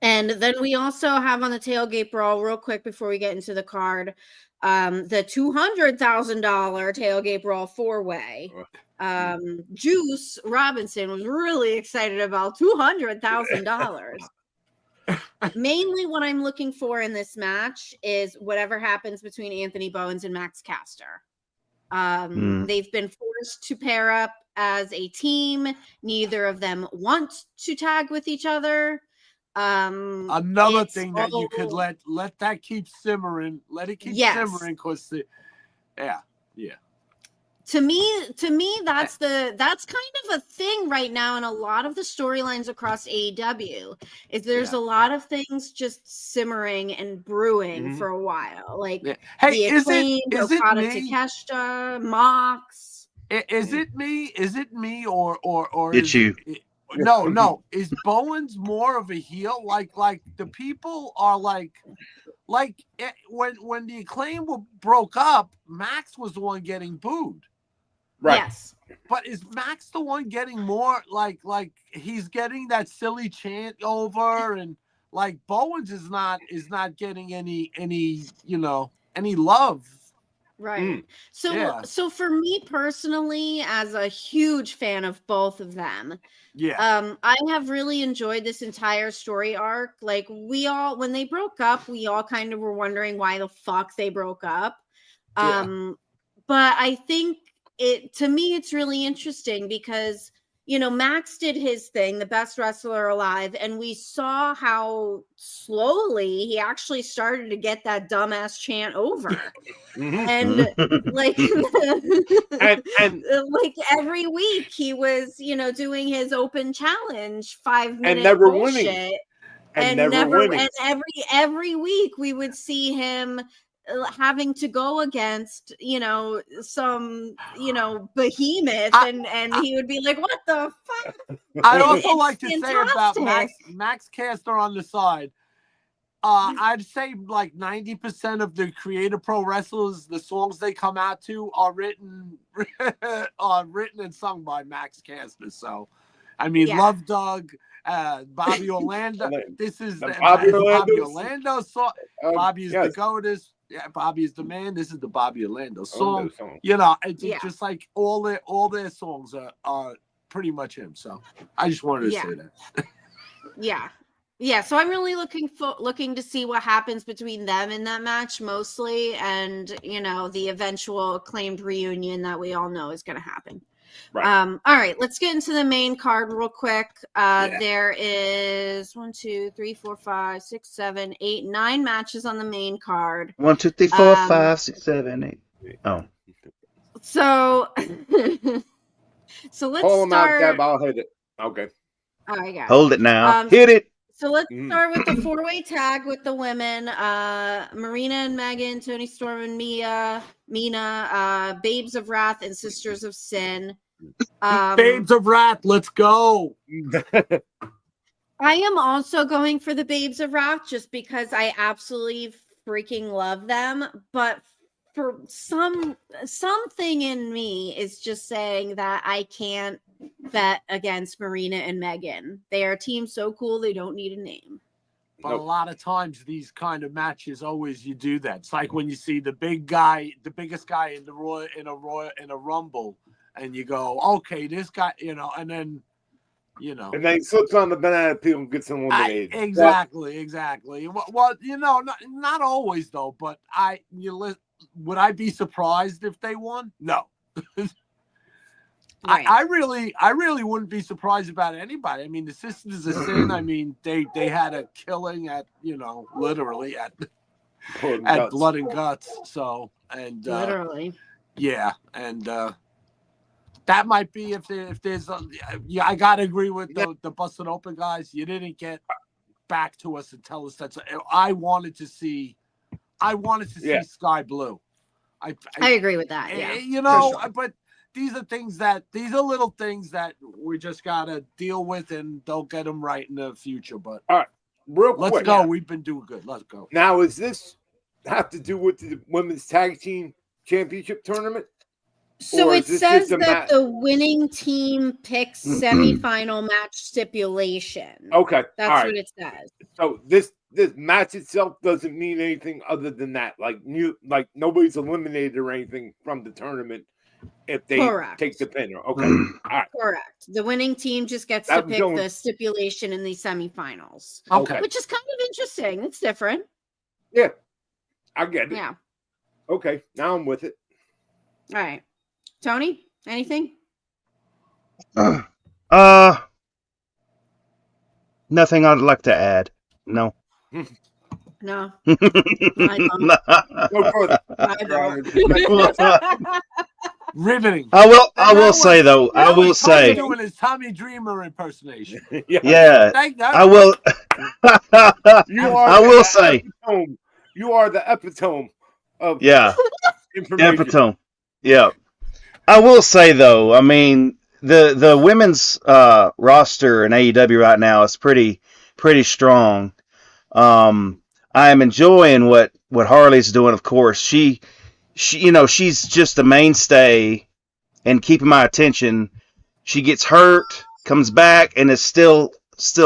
And then we also have on the tailgate brawl, real quick before we get into the card, the $200,000 tailgate brawl 4-way. Juice Robinson was really excited about $200,000. Mainly what I'm looking for in this match is whatever happens between Anthony Bowens and Max Caster. They've been forced to pair up as a team. Neither of them want to tag with each other. Another thing that you could let that keep simmering. Let it keep simmering because To me, that's kind of a thing right now in a lot of the storylines across AEW. Is there's a lot of things just simmering and brewing for a while, the Acclaimed, Okada, Takeshita, Mox. Is it me? Is it me or it's you? No. Is Bowens more of a heel? Like the people are when the Acclaim broke up, Max was the one getting booed. Right. Yes. But is Max the one getting more like he's getting that silly chant over and Bowens is not getting any any love. Right. So, Yeah. so for me personally, as a huge fan of both of them, I have really enjoyed this entire story arc. Like when they broke up, we all kind of were wondering why the fuck they broke up. But I think to me, it's really interesting because, Max did his thing, the best wrestler alive, and we saw how slowly he actually started to get that dumbass chant over. And like and like every week he was doing his open challenge 5 minute and never bullshit winning and never winning. And every week we would see him having to go against some behemoth and he would be like, what the fuck. I'd also like to say about Max Caster on the side, I'd say like 90% of the creative pro wrestlers, the songs they come out to are written and sung by Max Caster. So, I mean, Love Doug, Bobby Orlando. This is the Bobby Orlando song. Bobby is the goatess. Yeah, Bobby is the man. This is the Bobby Orlando song. It's just like all their songs are pretty much him. So I just wanted to say that. Yeah, so I'm really looking to see what happens between them in that match mostly, and the eventual Acclaimed reunion that we all know is going to happen. Right. All right, let's get into the main card real quick. There is 1, 2, 3, 4, 5, 6, 7, 8, 9 matches on the main card. 1, 2, 3, 4, 5, 6, 7, 8. Oh. So, so let's Pull them start. out, Deb. I'll hit it. Okay. All right, guys. Hold it now. Hit it. So let's start with the 4-way tag with the women. Marina and Megan, Toni Storm and Mina, Babes of Wrath and Sisters of Sin. Babes of Wrath, let's go. I am also going for the Babes of Wrath just because I absolutely freaking love them. But for something in me is just saying that I can't bet against Marina and Megan. They are a team so cool they don't need a name. But a lot of times these kind of matches, always you do that. It's like when you see the big guy, the biggest guy in a Rumble, and you go, okay, this guy, and then and then he slips on the banana peel and gets eliminated. Exactly. Well, not always though. But would I be surprised if they won? No. Right. I really wouldn't be surprised about anybody. I mean, the Sisters of Sin. I mean, they had a killing at literally at Blood and Guts. So literally, and that might be if there's I gotta agree with the Busted Open guys. You didn't get back to us and tell us that. I wanted to see Sky Blue. I agree with that. Yeah, but. These are little things that we just gotta deal with, and they'll get them right in the future. But all right, real quick, let's go. We've been doing good. Let's go. Now, does this have to do with the women's tag team championship tournament? So it says that the winning team picks semifinal match stipulation. Okay, that's what it says. So this match itself doesn't mean anything other than that. Like nobody's eliminated or anything from the tournament. If they take the pin. Okay. All right. Correct. The winning team just gets to pick the stipulation in the semifinals. Okay. Which is kind of interesting. It's different. Yeah. I get it. Yeah. Okay. Now I'm with it. All right. Tony, anything? Nothing I'd like to add. No. No. Riveting. I will say though. I will say. Doing his Tommy Dreamer impersonation. Yeah. I will. I will say. You are the epitome of information. Epitome. Yeah. I will say though. I mean, the women's roster in AEW right now is pretty strong. I am enjoying what Harley's doing. Of course, she she's just a mainstay and keeping my attention. She gets hurt, comes back, and is still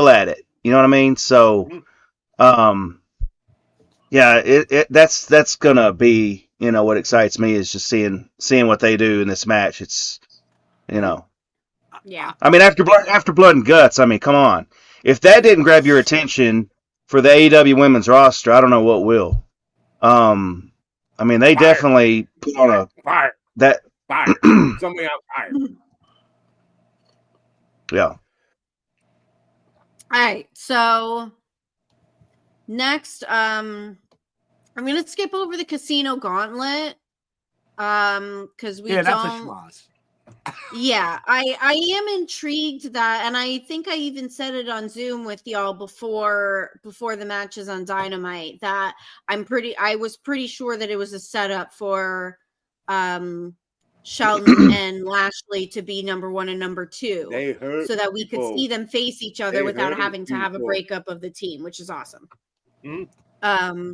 at it. You know what I mean? So, that's gonna be, what excites me is just seeing what they do in this match. It's, Yeah. I mean, after Blood and Guts, I mean, come on. If that didn't grab your attention for the AEW women's roster, I don't know what will. I mean, they Fire. definitely put on fire. Somebody on fire. Yeah. All right. So next, I'm gonna skip over the Casino Gauntlet. Because we that's a don't. schmoz. Yeah, I am intrigued that, and I think I even said it on Zoom with y'all before the matches on Dynamite, that I was pretty sure that it was a setup for Shelton and Lashley to be number 1 and number 2, so that we could see them face each other without having to have a breakup of the team, which is awesome. Mm-hmm.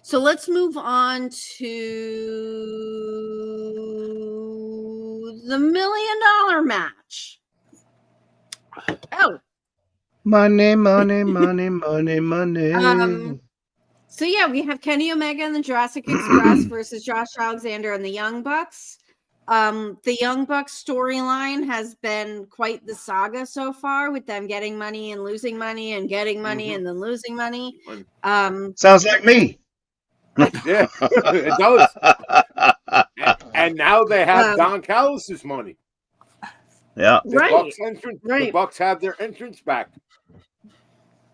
So let's move on to the $1 million match. Oh. Money. So yeah, we have Kenny Omega and the Jurassic Express versus Josh Alexander and the Young Bucks. The Young Bucks storyline has been quite the saga so far, with them getting money and losing money and getting money and then losing money. Sounds like me. Yeah, it does. And now they have Don Callis' money. Yeah. The Bucks have their entrance back.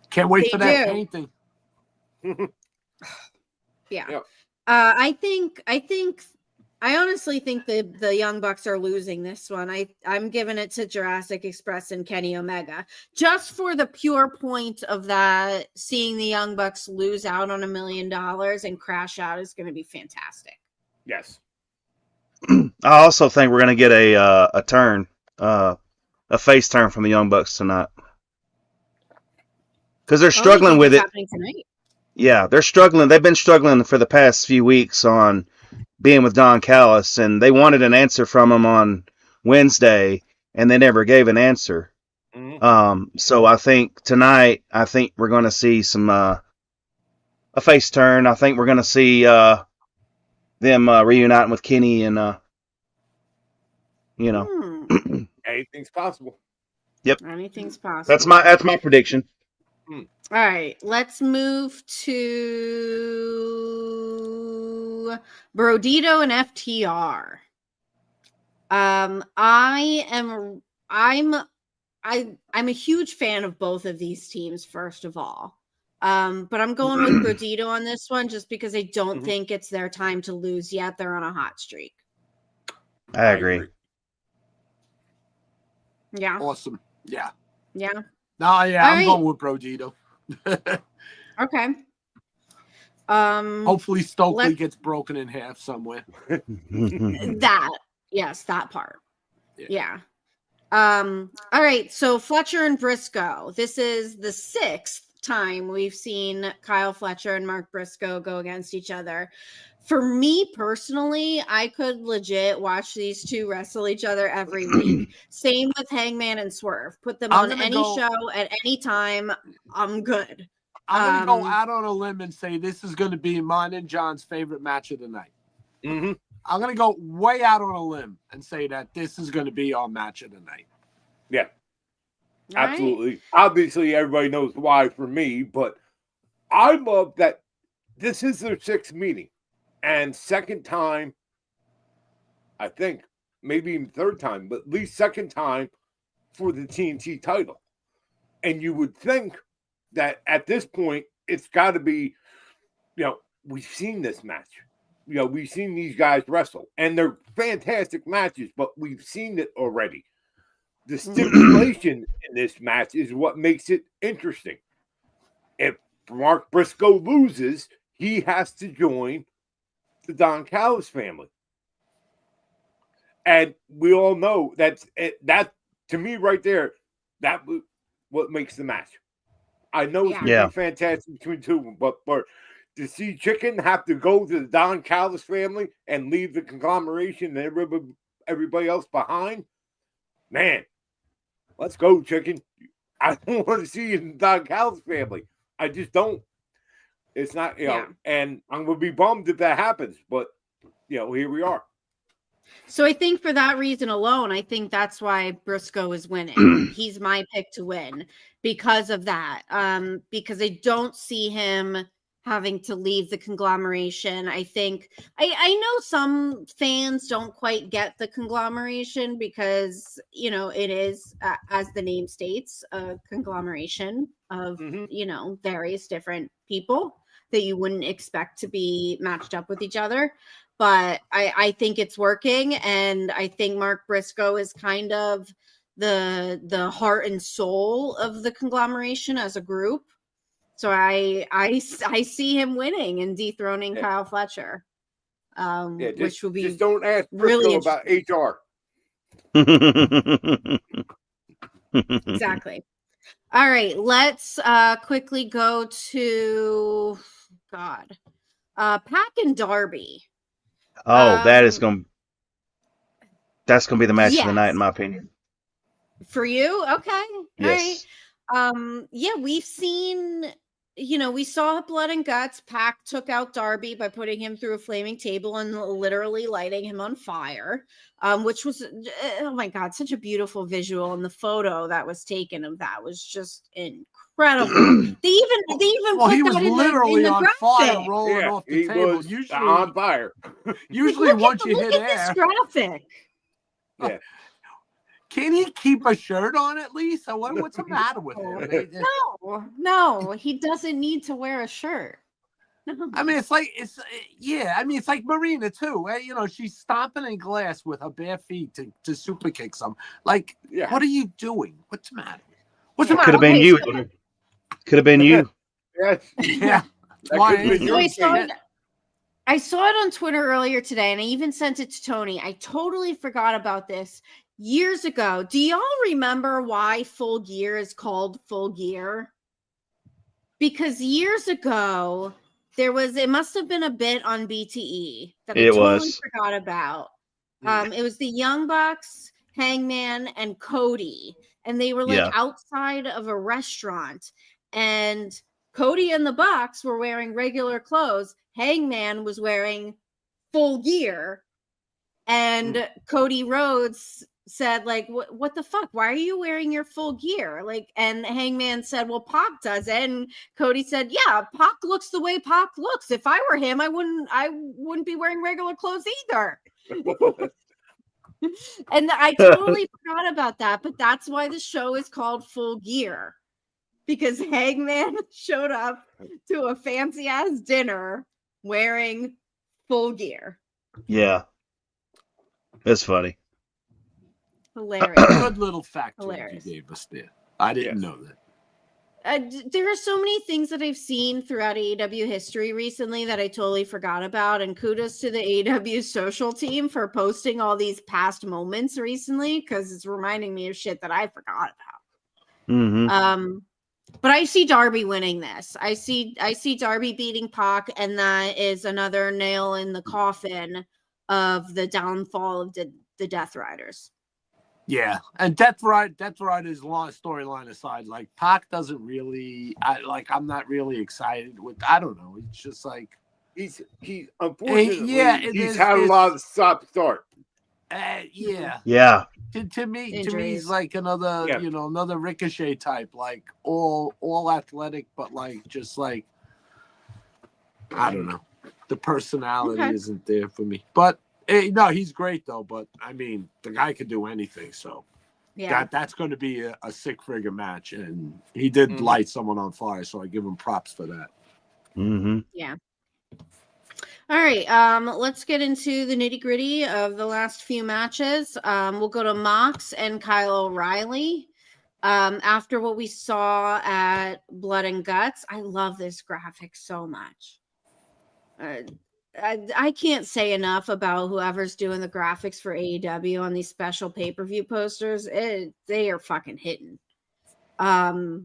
Can't wait for that painting. Yeah. Yep. I honestly think the Young Bucks are losing this one. I'm giving it to Jurassic Express and Kenny Omega, just for the pure point of that. Seeing the Young Bucks lose out on $1 million and crash out is going to be fantastic. Yes. I also think we're going to get a turn, a face turn from the Young Bucks tonight, because they're struggling with it. Tonight? Yeah, they're struggling. They've been struggling for the past few weeks on being with Don Callis, and they wanted an answer from him on Wednesday, and they never gave an answer. Mm-hmm. So I think tonight, we're going to see some a face turn. I think we're going to see them reuniting with Kenny, and anything's possible. Yep, anything's possible. That's my prediction. All right, let's move to Brodito and FTR. I'm a huge fan of both of these teams, first of all. But I'm going with Brodito on this one just because I don't think it's their time to lose yet. They're on a hot streak. I agree. Yeah. Awesome. Yeah. Yeah. No, yeah, I'm going with Brodito. Okay. Hopefully Stokely gets broken in half somewhere. That part. Yeah. All right, so Fletcher and Briscoe. This is the 6th time we've seen Kyle Fletcher and Mark Briscoe go against each other. For me personally, I could legit watch these two wrestle each other every week. Same with Hangman and Swerve. Put them on any show at any time. I'm good. I'm going to go out on a limb and say this is going to be mine and John's favorite match of the night. Mm-hmm. I'm going to go way out on a limb and say that this is going to be our match of the night. Yeah. Absolutely. Right. Obviously, everybody knows why for me, but I love that this is their 6th meeting. And 2nd time, I think, maybe even 3rd time, but at least 2nd time for the TNT title. And you would think that at this point, it's got to be, we've seen this match. We've seen these guys wrestle. And they're fantastic matches, but we've seen it already. The stipulation in this match is what makes it interesting. If Mark Briscoe loses, he has to join the Don Callis family. And we all know that to me right there, that what makes the match. I know it's going to be fantastic between two of them, but to see Chicken have to go to the Don Callis family and leave the conglomeration and everybody else behind, man, let's go, Chicken. I don't want to see you in the Don Callis family. I just don't. It's not, and I'm going to be bummed if that happens, but, here we are. So I think for that reason alone, I think that's why Briscoe is winning. He's my pick to win because of that. Because I don't see him having to leave the conglomeration. I think I know some fans don't quite get the conglomeration because, it is, as the name states, a conglomeration of, various different people that you wouldn't expect to be matched up with each other. But I think it's working, and I think Mark Briscoe is kind of the heart and soul of the conglomeration as a group. So I see him winning and dethroning Kyle Fletcher, which will be just don't ask really Briscoe about HR. Exactly. All right, let's quickly go to Pac and Darby. Oh, that's gonna be the match of the night, in my opinion. For you, okay, yes. all right. We've seen. We saw Blood and Guts. Pac took out Darby by putting him through a flaming table and literally lighting him on fire, which was, oh my God, such a beautiful visual. And the photo that was taken of that was just incredible. they even put he was that literally in the on graphic. fire, rolling off the table. Was usually on fire. Usually, once you hit air, this graphic. Yeah. Can he keep a shirt on at least? What's the matter with him? No, he doesn't need to wear a shirt. I mean, it's like Marina too. She's stomping in glass with her bare feet to super kick some. Like, what are you doing? What's the matter? Could have been you. Could have been you. Yeah. I saw it on Twitter earlier today, and I even sent it to Tony. I totally forgot about this. Years ago, do y'all remember why Full Gear is called Full Gear? Because years ago, it must have been a bit on BTE that I totally forgot about. It was the Young Bucks, Hangman, and Cody, and they were outside of a restaurant, and Cody and the Bucks were wearing regular clothes. Hangman was wearing full gear, and Cody Rhodes said, like, what the fuck? Why are you wearing your full gear? Like, and Hangman said, well, Pac does it. And Cody said, yeah, Pac looks the way Pac looks. If I were him, I wouldn't be wearing regular clothes either. And I totally forgot about that, but that's why the show is called Full Gear, because Hangman showed up to a fancy ass dinner wearing full gear. Yeah. That's funny. Hilarious. Good little fact you gave us there. I didn't know that. There are so many things that I've seen throughout AEW history recently that I totally forgot about, and kudos to the AEW social team for posting all these past moments recently, because it's reminding me of shit that I forgot about. Mm-hmm. But I see Darby winning this. I see Darby beating Pac, and that is another nail in the coffin of the downfall of the Death Riders. Yeah, and Death Rider's storyline aside, like, Pac doesn't really, I'm not really excited with. I don't know. It's just like he's unfortunately he's had a lot of stop-start. Yeah. To me, he's like another another Ricochet type, like all athletic, but like just like I don't know, the personality isn't there for me, but. No, he's great though, but I mean, the guy could do anything. So that's going to be a sick friggin' match, and he did light someone on fire, so I give him props for that. Mm-hmm. Yeah. All right, let's get into the nitty gritty of the last few matches. We'll go to Mox and Kyle O'Reilly. After what we saw at Blood and Guts, I love this graphic so much. I can't say enough about whoever's doing the graphics for AEW on these special pay-per-view posters. They are fucking hitting. I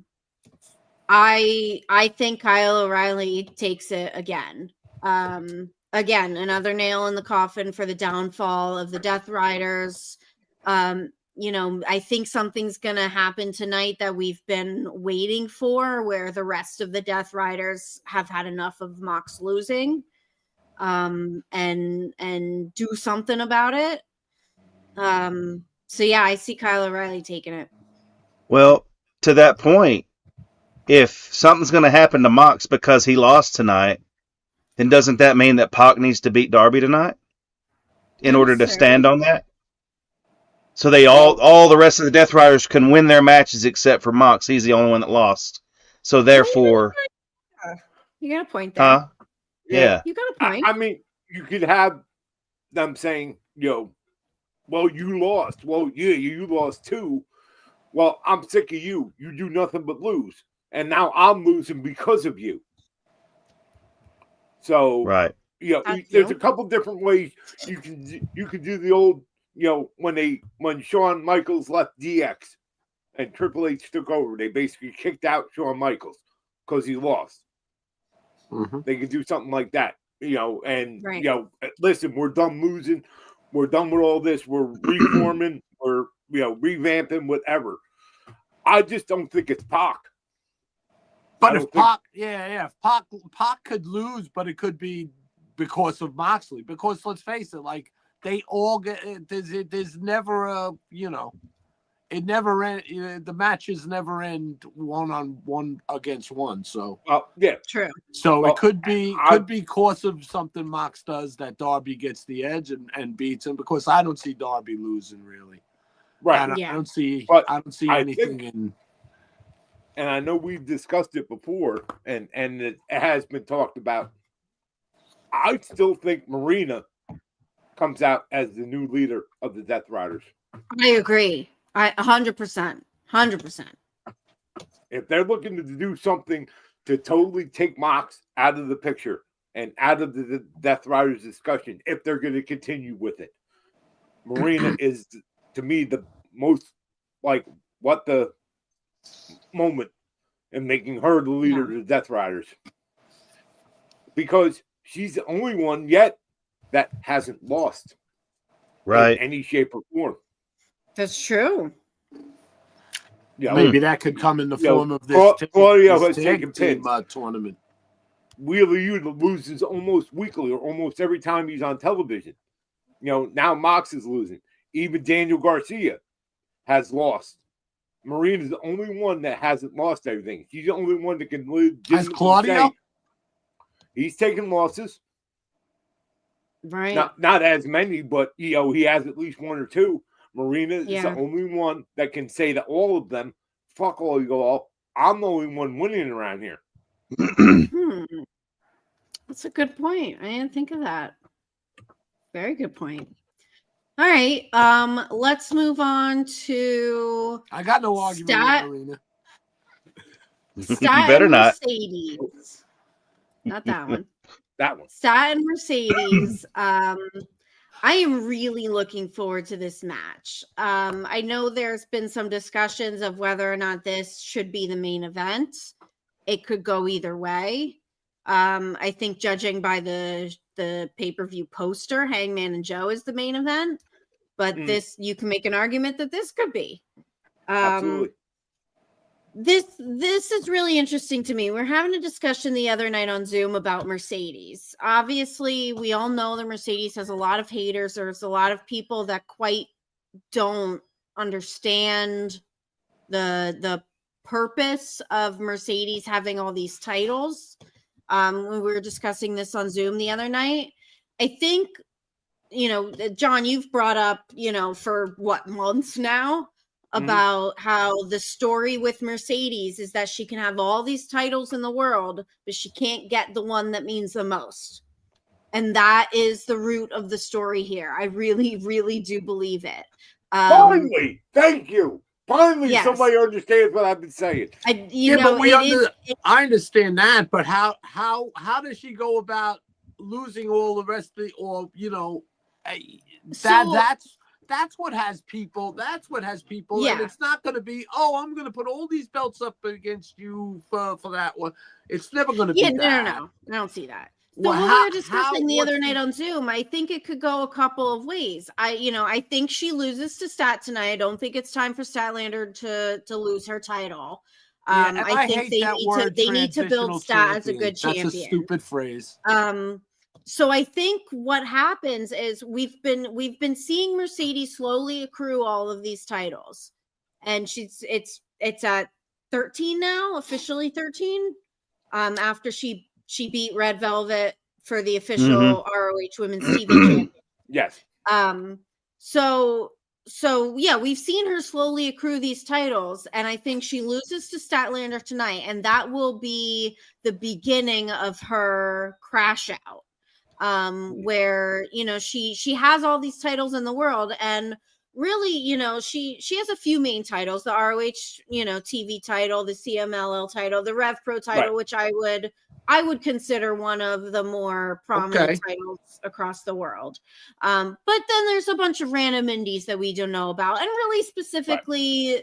think Kyle O'Reilly takes it again. Again, another nail in the coffin for the downfall of the Death Riders. I think something's going to happen tonight that we've been waiting for, where the rest of the Death Riders have had enough of Mox losing, and do something about it. So yeah, I see Kyle O'Reilly taking it. Well, to that point, if something's going to happen to Mox because he lost tonight, then doesn't that mean that Pac needs to beat Darby tonight in order to stand on that? So they all the rest of the Death Riders can win their matches except for Mox. He's the only one that lost. So therefore, you got a point there. Yeah. You got a point. I mean, you could have them saying, well, you lost. Well, yeah, you lost too. Well, I'm sick of you. You do nothing but lose. And now I'm losing because of you. So, right. There's a couple different ways you can do the old, when Shawn Michaels left DX and Triple H took over, they basically kicked out Shawn Michaels because he lost. Mm-hmm. They could do something like that, listen, we're done losing. We're done with all this. We're reforming. We're, revamping, whatever. I just don't think it's Pac. But if Pac, Pac could lose, but it could be because of Moxley. Because let's face it, like they all get there's never a it never end. The matches never end 1-on-1 against one. So yeah, true. So it could be because of something Mox does that Darby gets the edge and beats him. Because I don't see Darby losing really. Right. I don't see anything in. And I know we've discussed it before, and it has been talked about. I still think Marina comes out as the new leader of the Death Riders. I agree. 100%. 100%. If they're looking to do something to totally take Mox out of the picture and out of the Death Riders discussion, if they're going to continue with it, Marina is, to me, the most what the moment in making her the leader of the Death Riders, because she's the only one yet that hasn't lost in any shape or form. That's true. Maybe that could come in the form of this Claudio has taken pins tournament. Wheeler Yuta loses almost weekly or almost every time he's on television. Now Mox is losing. Even Daniel Garcia has lost. Marina's the only one that hasn't lost everything. She's the only one that can Has Claudio? He's taken losses. Right. Not as many, but he has at least one or two. Marina is the only one that can say to all of them, fuck all you all. I'm the only one winning around here. That's a good point. I didn't think of that. Very good point. All right. Let's move on to I got no argument with Marina. Stat better and not. Mercedes. Not that one. That one. Stat and Mercedes. I am really looking forward to this match. I know there's been some discussions of whether or not this should be the main event. It could go either way. I think judging by the pay-per-view poster, Hangman and Joe is the main event. But this, you can make an argument that this could be. Absolutely. This is really interesting to me. We're having a discussion the other night on Zoom about Mercedes. Obviously, we all know that Mercedes has a lot of haters. There's a lot of people that quite don't understand the purpose of Mercedes having all these titles. We were discussing this on Zoom the other night. I think, John, you've brought up, for months now, about how the story with Mercedes is that she can have all these titles in the world, but she can't get the one that means the most. And that is the root of the story here. I really, really do believe it. Finally, thank you. Finally, somebody understands what I've been saying. I understand that, but how does she go about losing all the rest of the, that's what has people. That's what has people. Yeah. And it's not going to be, I'm going to put all these belts up against you for that one. It's never going to be that. No. I don't see that. So what we were discussing the other night on Zoom, I think it could go a couple of ways. I think she loses to Stat tonight. I don't think it's time for Statlander to lose her title. I think they need to build Stat as a good champion. That's a stupid phrase. So I think what happens is we've been seeing Mercedes slowly accrue all of these titles, and it's at 13 now, officially 13. After she beat Red Velvet for the official ROH Women's TV Championship. Yes. So yeah, we've seen her slowly accrue these titles, and I think she loses to Statlander tonight, and that will be the beginning of her crash out. Where she has all these titles in the world, and really, she has a few main titles: the ROH, TV title, the CMLL title, the Rev Pro title, right, which I would consider one of the more prominent titles across the world. But then there's a bunch of random indies that we don't know about, and really specifically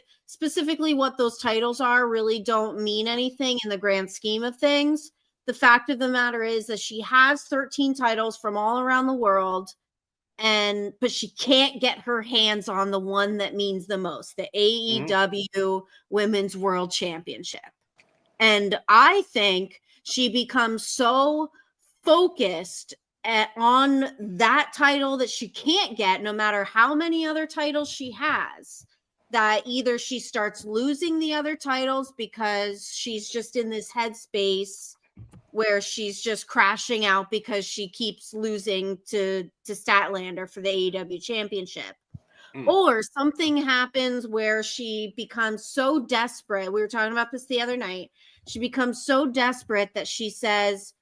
what those titles are really don't mean anything in the grand scheme of things. The fact of the matter is that she has 13 titles from all around the world, but she can't get her hands on the one that means the most, the AEW Women's World Championship. And I think she becomes so focused on that title that she can't get, no matter how many other titles she has, that either she starts losing the other titles because she's just in this headspace where she's just crashing out because she keeps losing to Statlander for the AEW Championship. Or something happens where she becomes so desperate. We were talking about this the other night. She becomes so desperate that she says,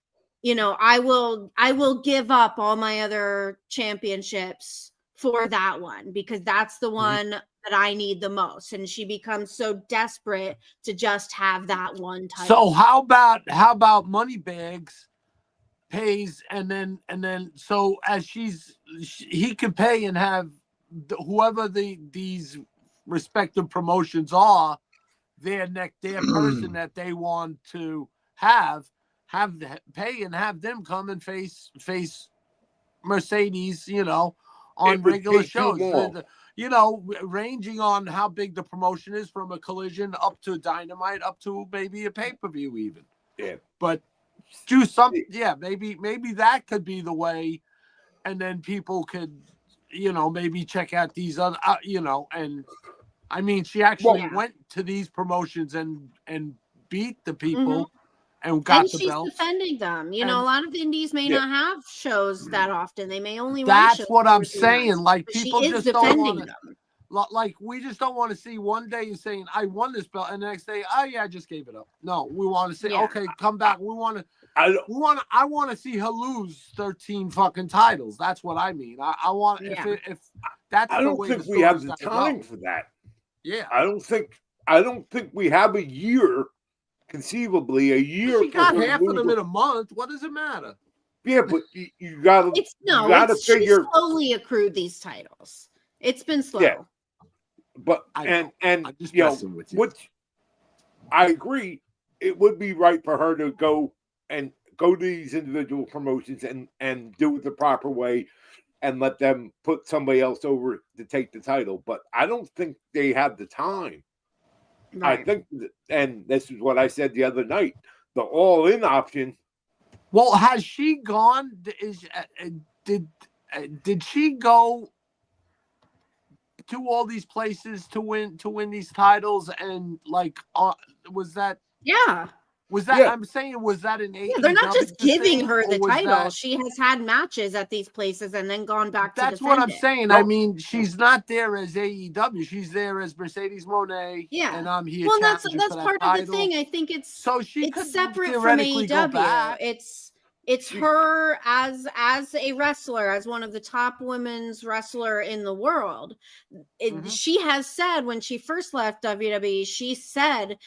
I will give up all my other championships for that one, because that's the one that I need the most. And she becomes so desperate to just have that one title. So how about Moneybags pays and then so as he could pay and have whoever these respective promotions are, their person that they want to have pay and have them come and face Mercedes, on regular shows. Ranging on how big the promotion is, from a Collision up to Dynamite, up to maybe a pay-per-view even. Yeah. But do something, maybe that could be the way, and then people could, maybe check out these other, and I mean, she actually went to these promotions and beat the people and got the belt. And she's defending them. A lot of indies may not have shows that often. They may only run That's shows what I'm saying. months, like, people just don't want them. Like, we just don't want to see one day you saying, I won this belt, and the next day, oh yeah, I just gave it up. No, we want to say, okay, come back. I want to see her lose 13 fucking titles. That's what I mean. I want if that's I the don't way think the we have the story's time go. for that. Yeah. I don't think we have a year, conceivably a year. She got half of them in a month. What does it matter? Yeah, but you gotta figure. She slowly accrued these titles. It's been slow. Yeah. But I'm just messing with you. Which I agree, it would be right for her to go to these individual promotions and do it the proper way and let them put somebody else over to take the title. But I don't think they have the time. Right. I think, and this is what I said the other night, the all-in option. Well, has she gone? Did she go to all these places to win these titles? And was that? Yeah. Was that? Yeah. I'm saying, was that an AEW? Yeah, they're not just giving her the title. She has had matches at these places and then gone back to defend it. That's what I'm saying. I mean, she's not there as AEW. She's there as Mercedes Moné. Yeah. And I'm here. Well, that's part of the thing. I think it's separate from AEW. It's her as a wrestler, as one of the top women's wrestler in the world. She has said when she first left WWE, she said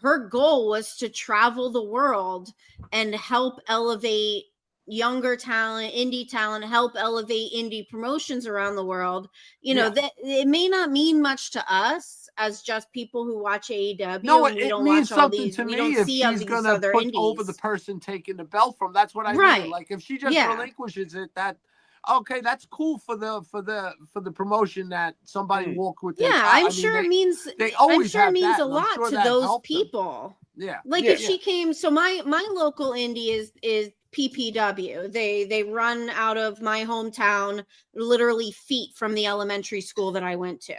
her goal was to travel the world and help elevate younger talent, indie talent, help elevate indie promotions around the world. That it may not mean much to us as just people who watch AEW. No, and we it don't means watch all something these. to We me don't if see all she's these gonna other put indies over the person taking the belt from. That's what I Right. mean. Like if she just Yeah. relinquishes it, okay, that's cool for the promotion that somebody walked with. Yeah, I'm sure it means. They always I'm sure have it means that, a and I'm lot sure to that those helped them. people. Yeah. Like if she came, so my local indie is PPW. They run out of my hometown, literally feet from the elementary school that I went to.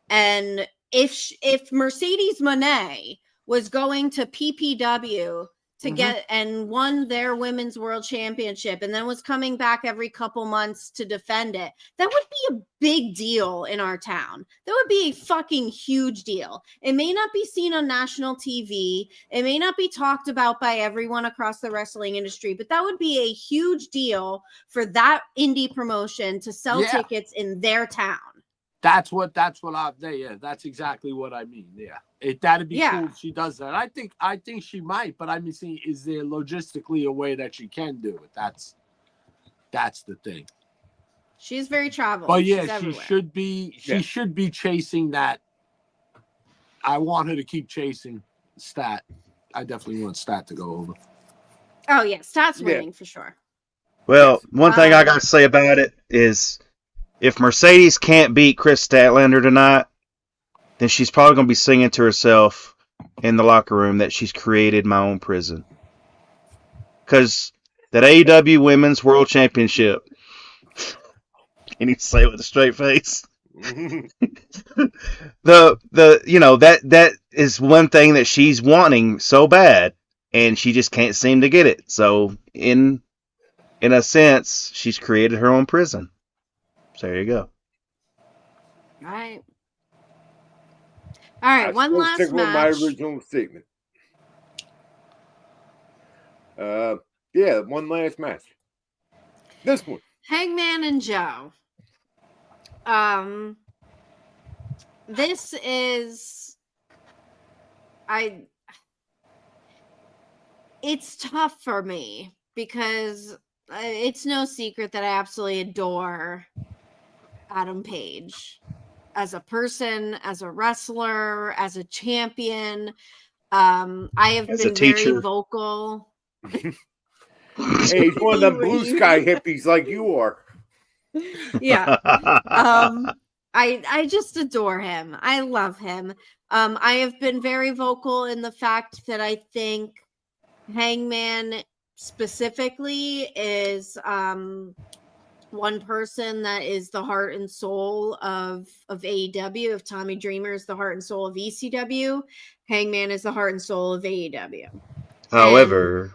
And if Mercedes Moné was going to PPW to get and won their women's world championship and then was coming back every couple months to defend it, that would be a big deal in our town. That would be a fucking huge deal. It may not be seen on national TV. It may not be talked about by everyone across the wrestling industry, but that would be a huge deal for that indie promotion to sell tickets in their town. That's exactly what I mean. Yeah. That'd be cool if she does that. I think she might, but I mean, is there logistically a way that she can do it? That's the thing. She's very traveled. But yeah, she should be chasing that. I want her to keep chasing Stat. I definitely want Stat to go over. Oh yeah, Stat's winning for sure. Well, one thing I got to say about it is if Mercedes can't beat Chris Statlander tonight, then she's probably going to be singing to herself in the locker room that she's created my own prison. Because that AEW Women's World Championship, can you say it with a straight face? that is one thing that she's wanting so bad, and she just can't seem to get it. So in a sense, she's created her own prison. So there you go. All right, one last match. With my original statement. One last match. This one. Hangman and Joe. This is it's tough for me because it's no secret that I absolutely adore Adam Page as a person, as a wrestler, as a champion. I have been very vocal. Hey, he's one of them blue sky hippies like you are. Yeah. I just adore him. I love him. I have been very vocal in the fact that I think Hangman specifically is one person that is the heart and soul of AEW. If Tommy Dreamer is the heart and soul of ECW, Hangman is the heart and soul of AEW. However, and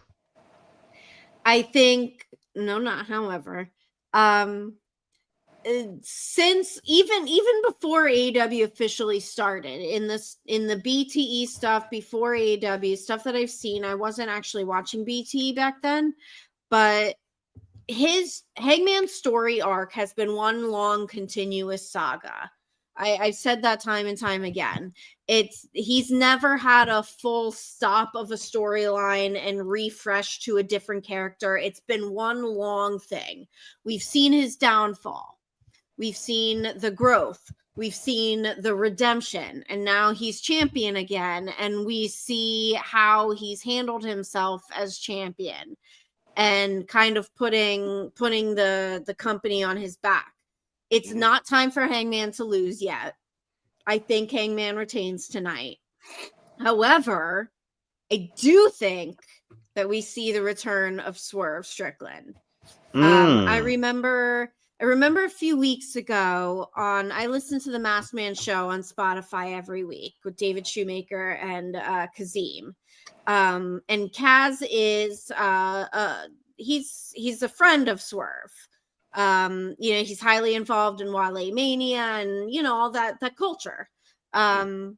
I think not however. Since even before AEW officially started, in the BTE stuff before AEW stuff that I've seen, I wasn't actually watching BTE back then, but his Hangman story arc has been one long continuous saga. I've said that time and time again. He's never had a full stop of a storyline and refresh to a different character. It's been one long thing. We've seen his downfall. We've seen the growth. We've seen the redemption. And now he's champion again. And we see how he's handled himself as champion and kind of putting the company on his back. It's not time for Hangman to lose yet. I think Hangman retains tonight. However, I do think that we see the return of Swerve Strickland. I remember a few weeks ago I listened to the Masked Man show on Spotify every week with David Shoemaker and Kazim. And Kaz is he's a friend of Swerve. He's highly involved in Wale Mania and all that culture. And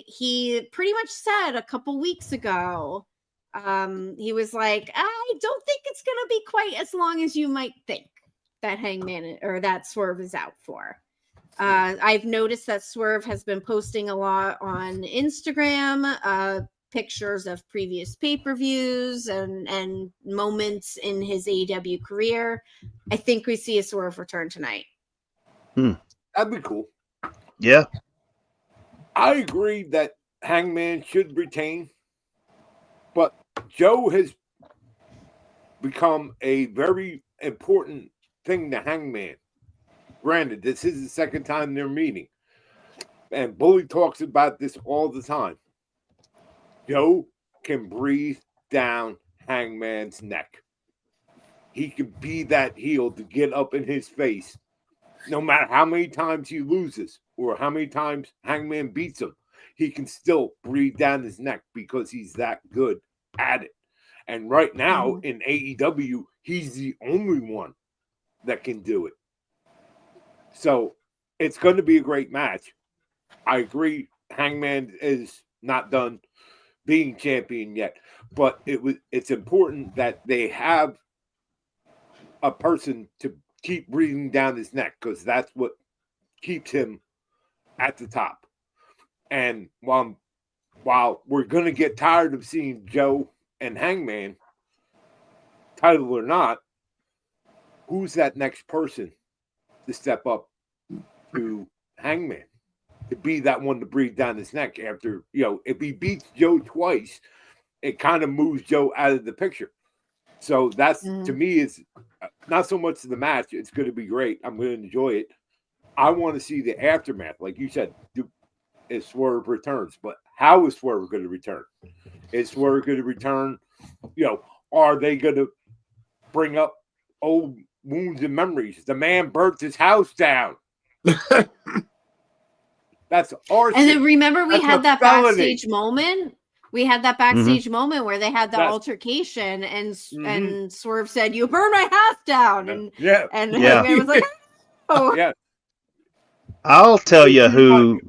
he pretty much said a couple weeks ago, he was like, I don't think it's gonna be quite as long as you might think that Hangman or that Swerve is out for. I've noticed that Swerve has been posting a lot on Instagram, pictures of previous pay-per-views and moments in his AEW career. I think we see a Swerve return tonight. That'd be cool. Yeah. I agree that Hangman should retain, but Joe has become a very important thing to Hangman. Granted, this is the second time they're meeting, and Bully talks about this all the time. Joe can breathe down Hangman's neck. He can be that heel to get up in his face. No matter how many times he loses or how many times Hangman beats him, he can still breathe down his neck because he's that good at it. And right now in AEW, he's the only one that can do it. So it's going to be a great match. I agree. Hangman is not done being champion yet, but it's important that they have a person to keep breathing down his neck, because that's what keeps him at the top. And while we're going to get tired of seeing Joe and Hangman, title or not, who's that next person to step up to Hangman, to be that one to breathe down his neck after, if he beats Joe twice, it kind of moves Joe out of the picture. So that's, to me, is not so much the match. It's going to be great. I'm going to enjoy it. I want to see the aftermath. Like you said, is Swerve returns. But how is Swerve going to return? Is Swerve going to return? Are they going to bring up old wounds and memories? The man burnt his house down. That's arson. And then remember, we had that backstage moment. We had that backstage moment where they had the altercation, and Swerve said, "You burned my house down," and Hangman was like, "Oh, yeah." I'll tell you who.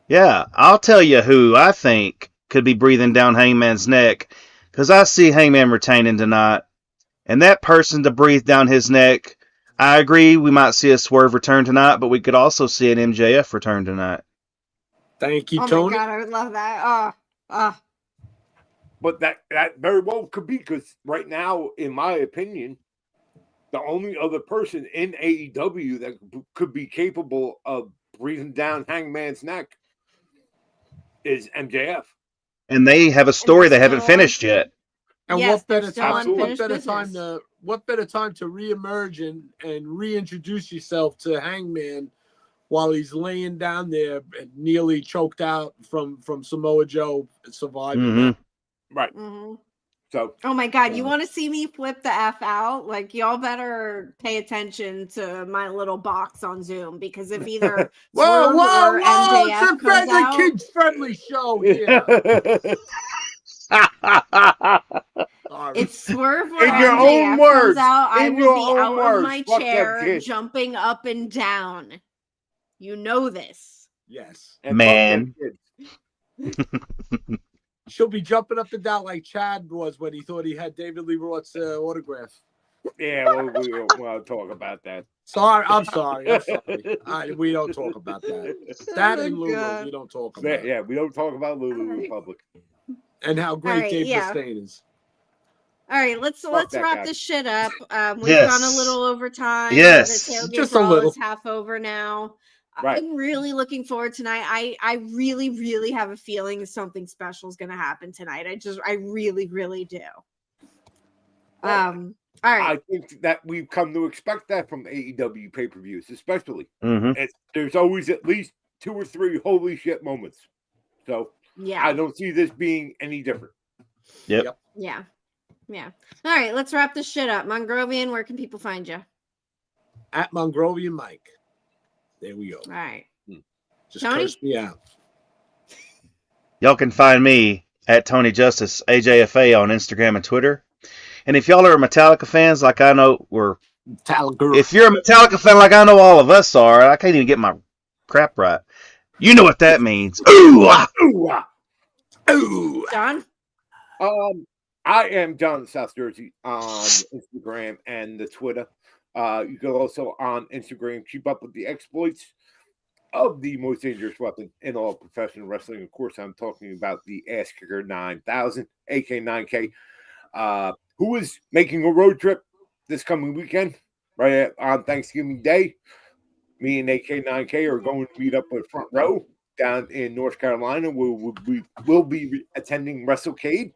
Yeah, I'll tell you who I think could be breathing down Hangman's neck, because I see Hangman retaining tonight, and that person to breathe down his neck. I agree. We might see a Swerve return tonight, but we could also see an MJF return tonight. Thank you, oh Tony. my God, I would love that." But that very well could be, because right now, in my opinion, the only other person in AEW that could be capable of breathing down Hangman's neck is MJF. And they have a story they haven't finished yet. And yes, what better time to reemerge and reintroduce yourself to Hangman while he's laying down there and nearly choked out from Samoa Joe surviving that. Right. So, oh my God, you want to see me flip the F out? Like, y'all better pay attention to my little box on Zoom, because if either whoa, MJF it's a kid-friendly show here. It's Swerve or in your MJF own words, comes out, I will be out words, of my chair, jumping up and down. You know this. Yes. And man. She'll be jumping up and down like Chad was when he thought he had David Lee Roth's autograph. Yeah, well, we don't want to talk about that. I'm sorry. We don't talk about that. That and Lulu, we don't talk about. Yeah, we don't talk about Lulu in public. And how great Dave Mustaine is. All right, let's wrap this shit up. We've Yes. gone a little over time. Yes. The tailgate Just a brawl little. is half over now. Right. I'm really looking forward tonight. I really, really have a feeling something special is going to happen tonight. I really, really do. All right. I think that we've come to expect that from AEW pay-per-views, especially. Mm-hmm. There's always at least 2 or 3 holy shit moments. So yeah, I don't see this being any different. Yep. Yeah. All right, let's wrap this shit up. Mongrovian, where can people find you? At Mongrovian Mike. There we go. All right. Just Tony? curse me out. Y'all can find me at Tony Justice AJFA on Instagram and Twitter. And if y'all are Metallica fans, like I know if you're a Metallica fan, like I know all of us are, I can't even get my crap right. You know what that means? Ooh, ah, ooh, ah, ooh. John? I am John South Jersey on Instagram and the Twitter. You can also on Instagram keep up with the exploits. of the most dangerous weapon in all professional wrestling. Of course, I'm talking about the Ass Kicker 9000, AK9K, who is making a road trip this coming weekend, right on Thanksgiving Day. Me and AK9K are going to meet up with Front Row down in North Carolina, where we'll be attending WrestleCade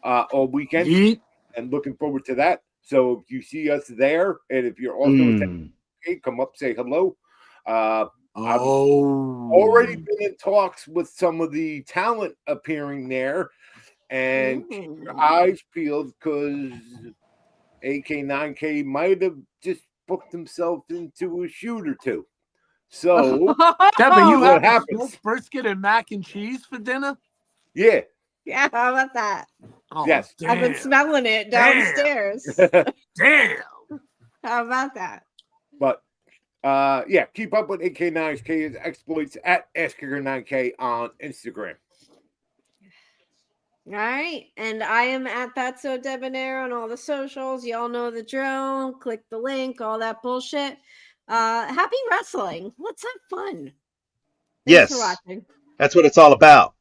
all weekend, and looking forward to that. So if you see us there, and if you're also attending, come up, say hello. I've already been in talks with some of the talent appearing there, and keep your eyes peeled because AK9K might have just booked himself into a shoot or two. So, Debbie, you what have happens? smoked brisket and mac and cheese for dinner? Yeah. Yeah, how about that? Oh, yes. I've been smelling it downstairs. Damn. How about that? But yeah, keep up with AK9K's exploits at AskKicker9K on Instagram. All right, and I am at That's So Debonair on all the socials. Y'all know the drill. Click the link, all that bullshit. Happy wrestling. Let's have fun. Thanks for watching. That's what it's all about.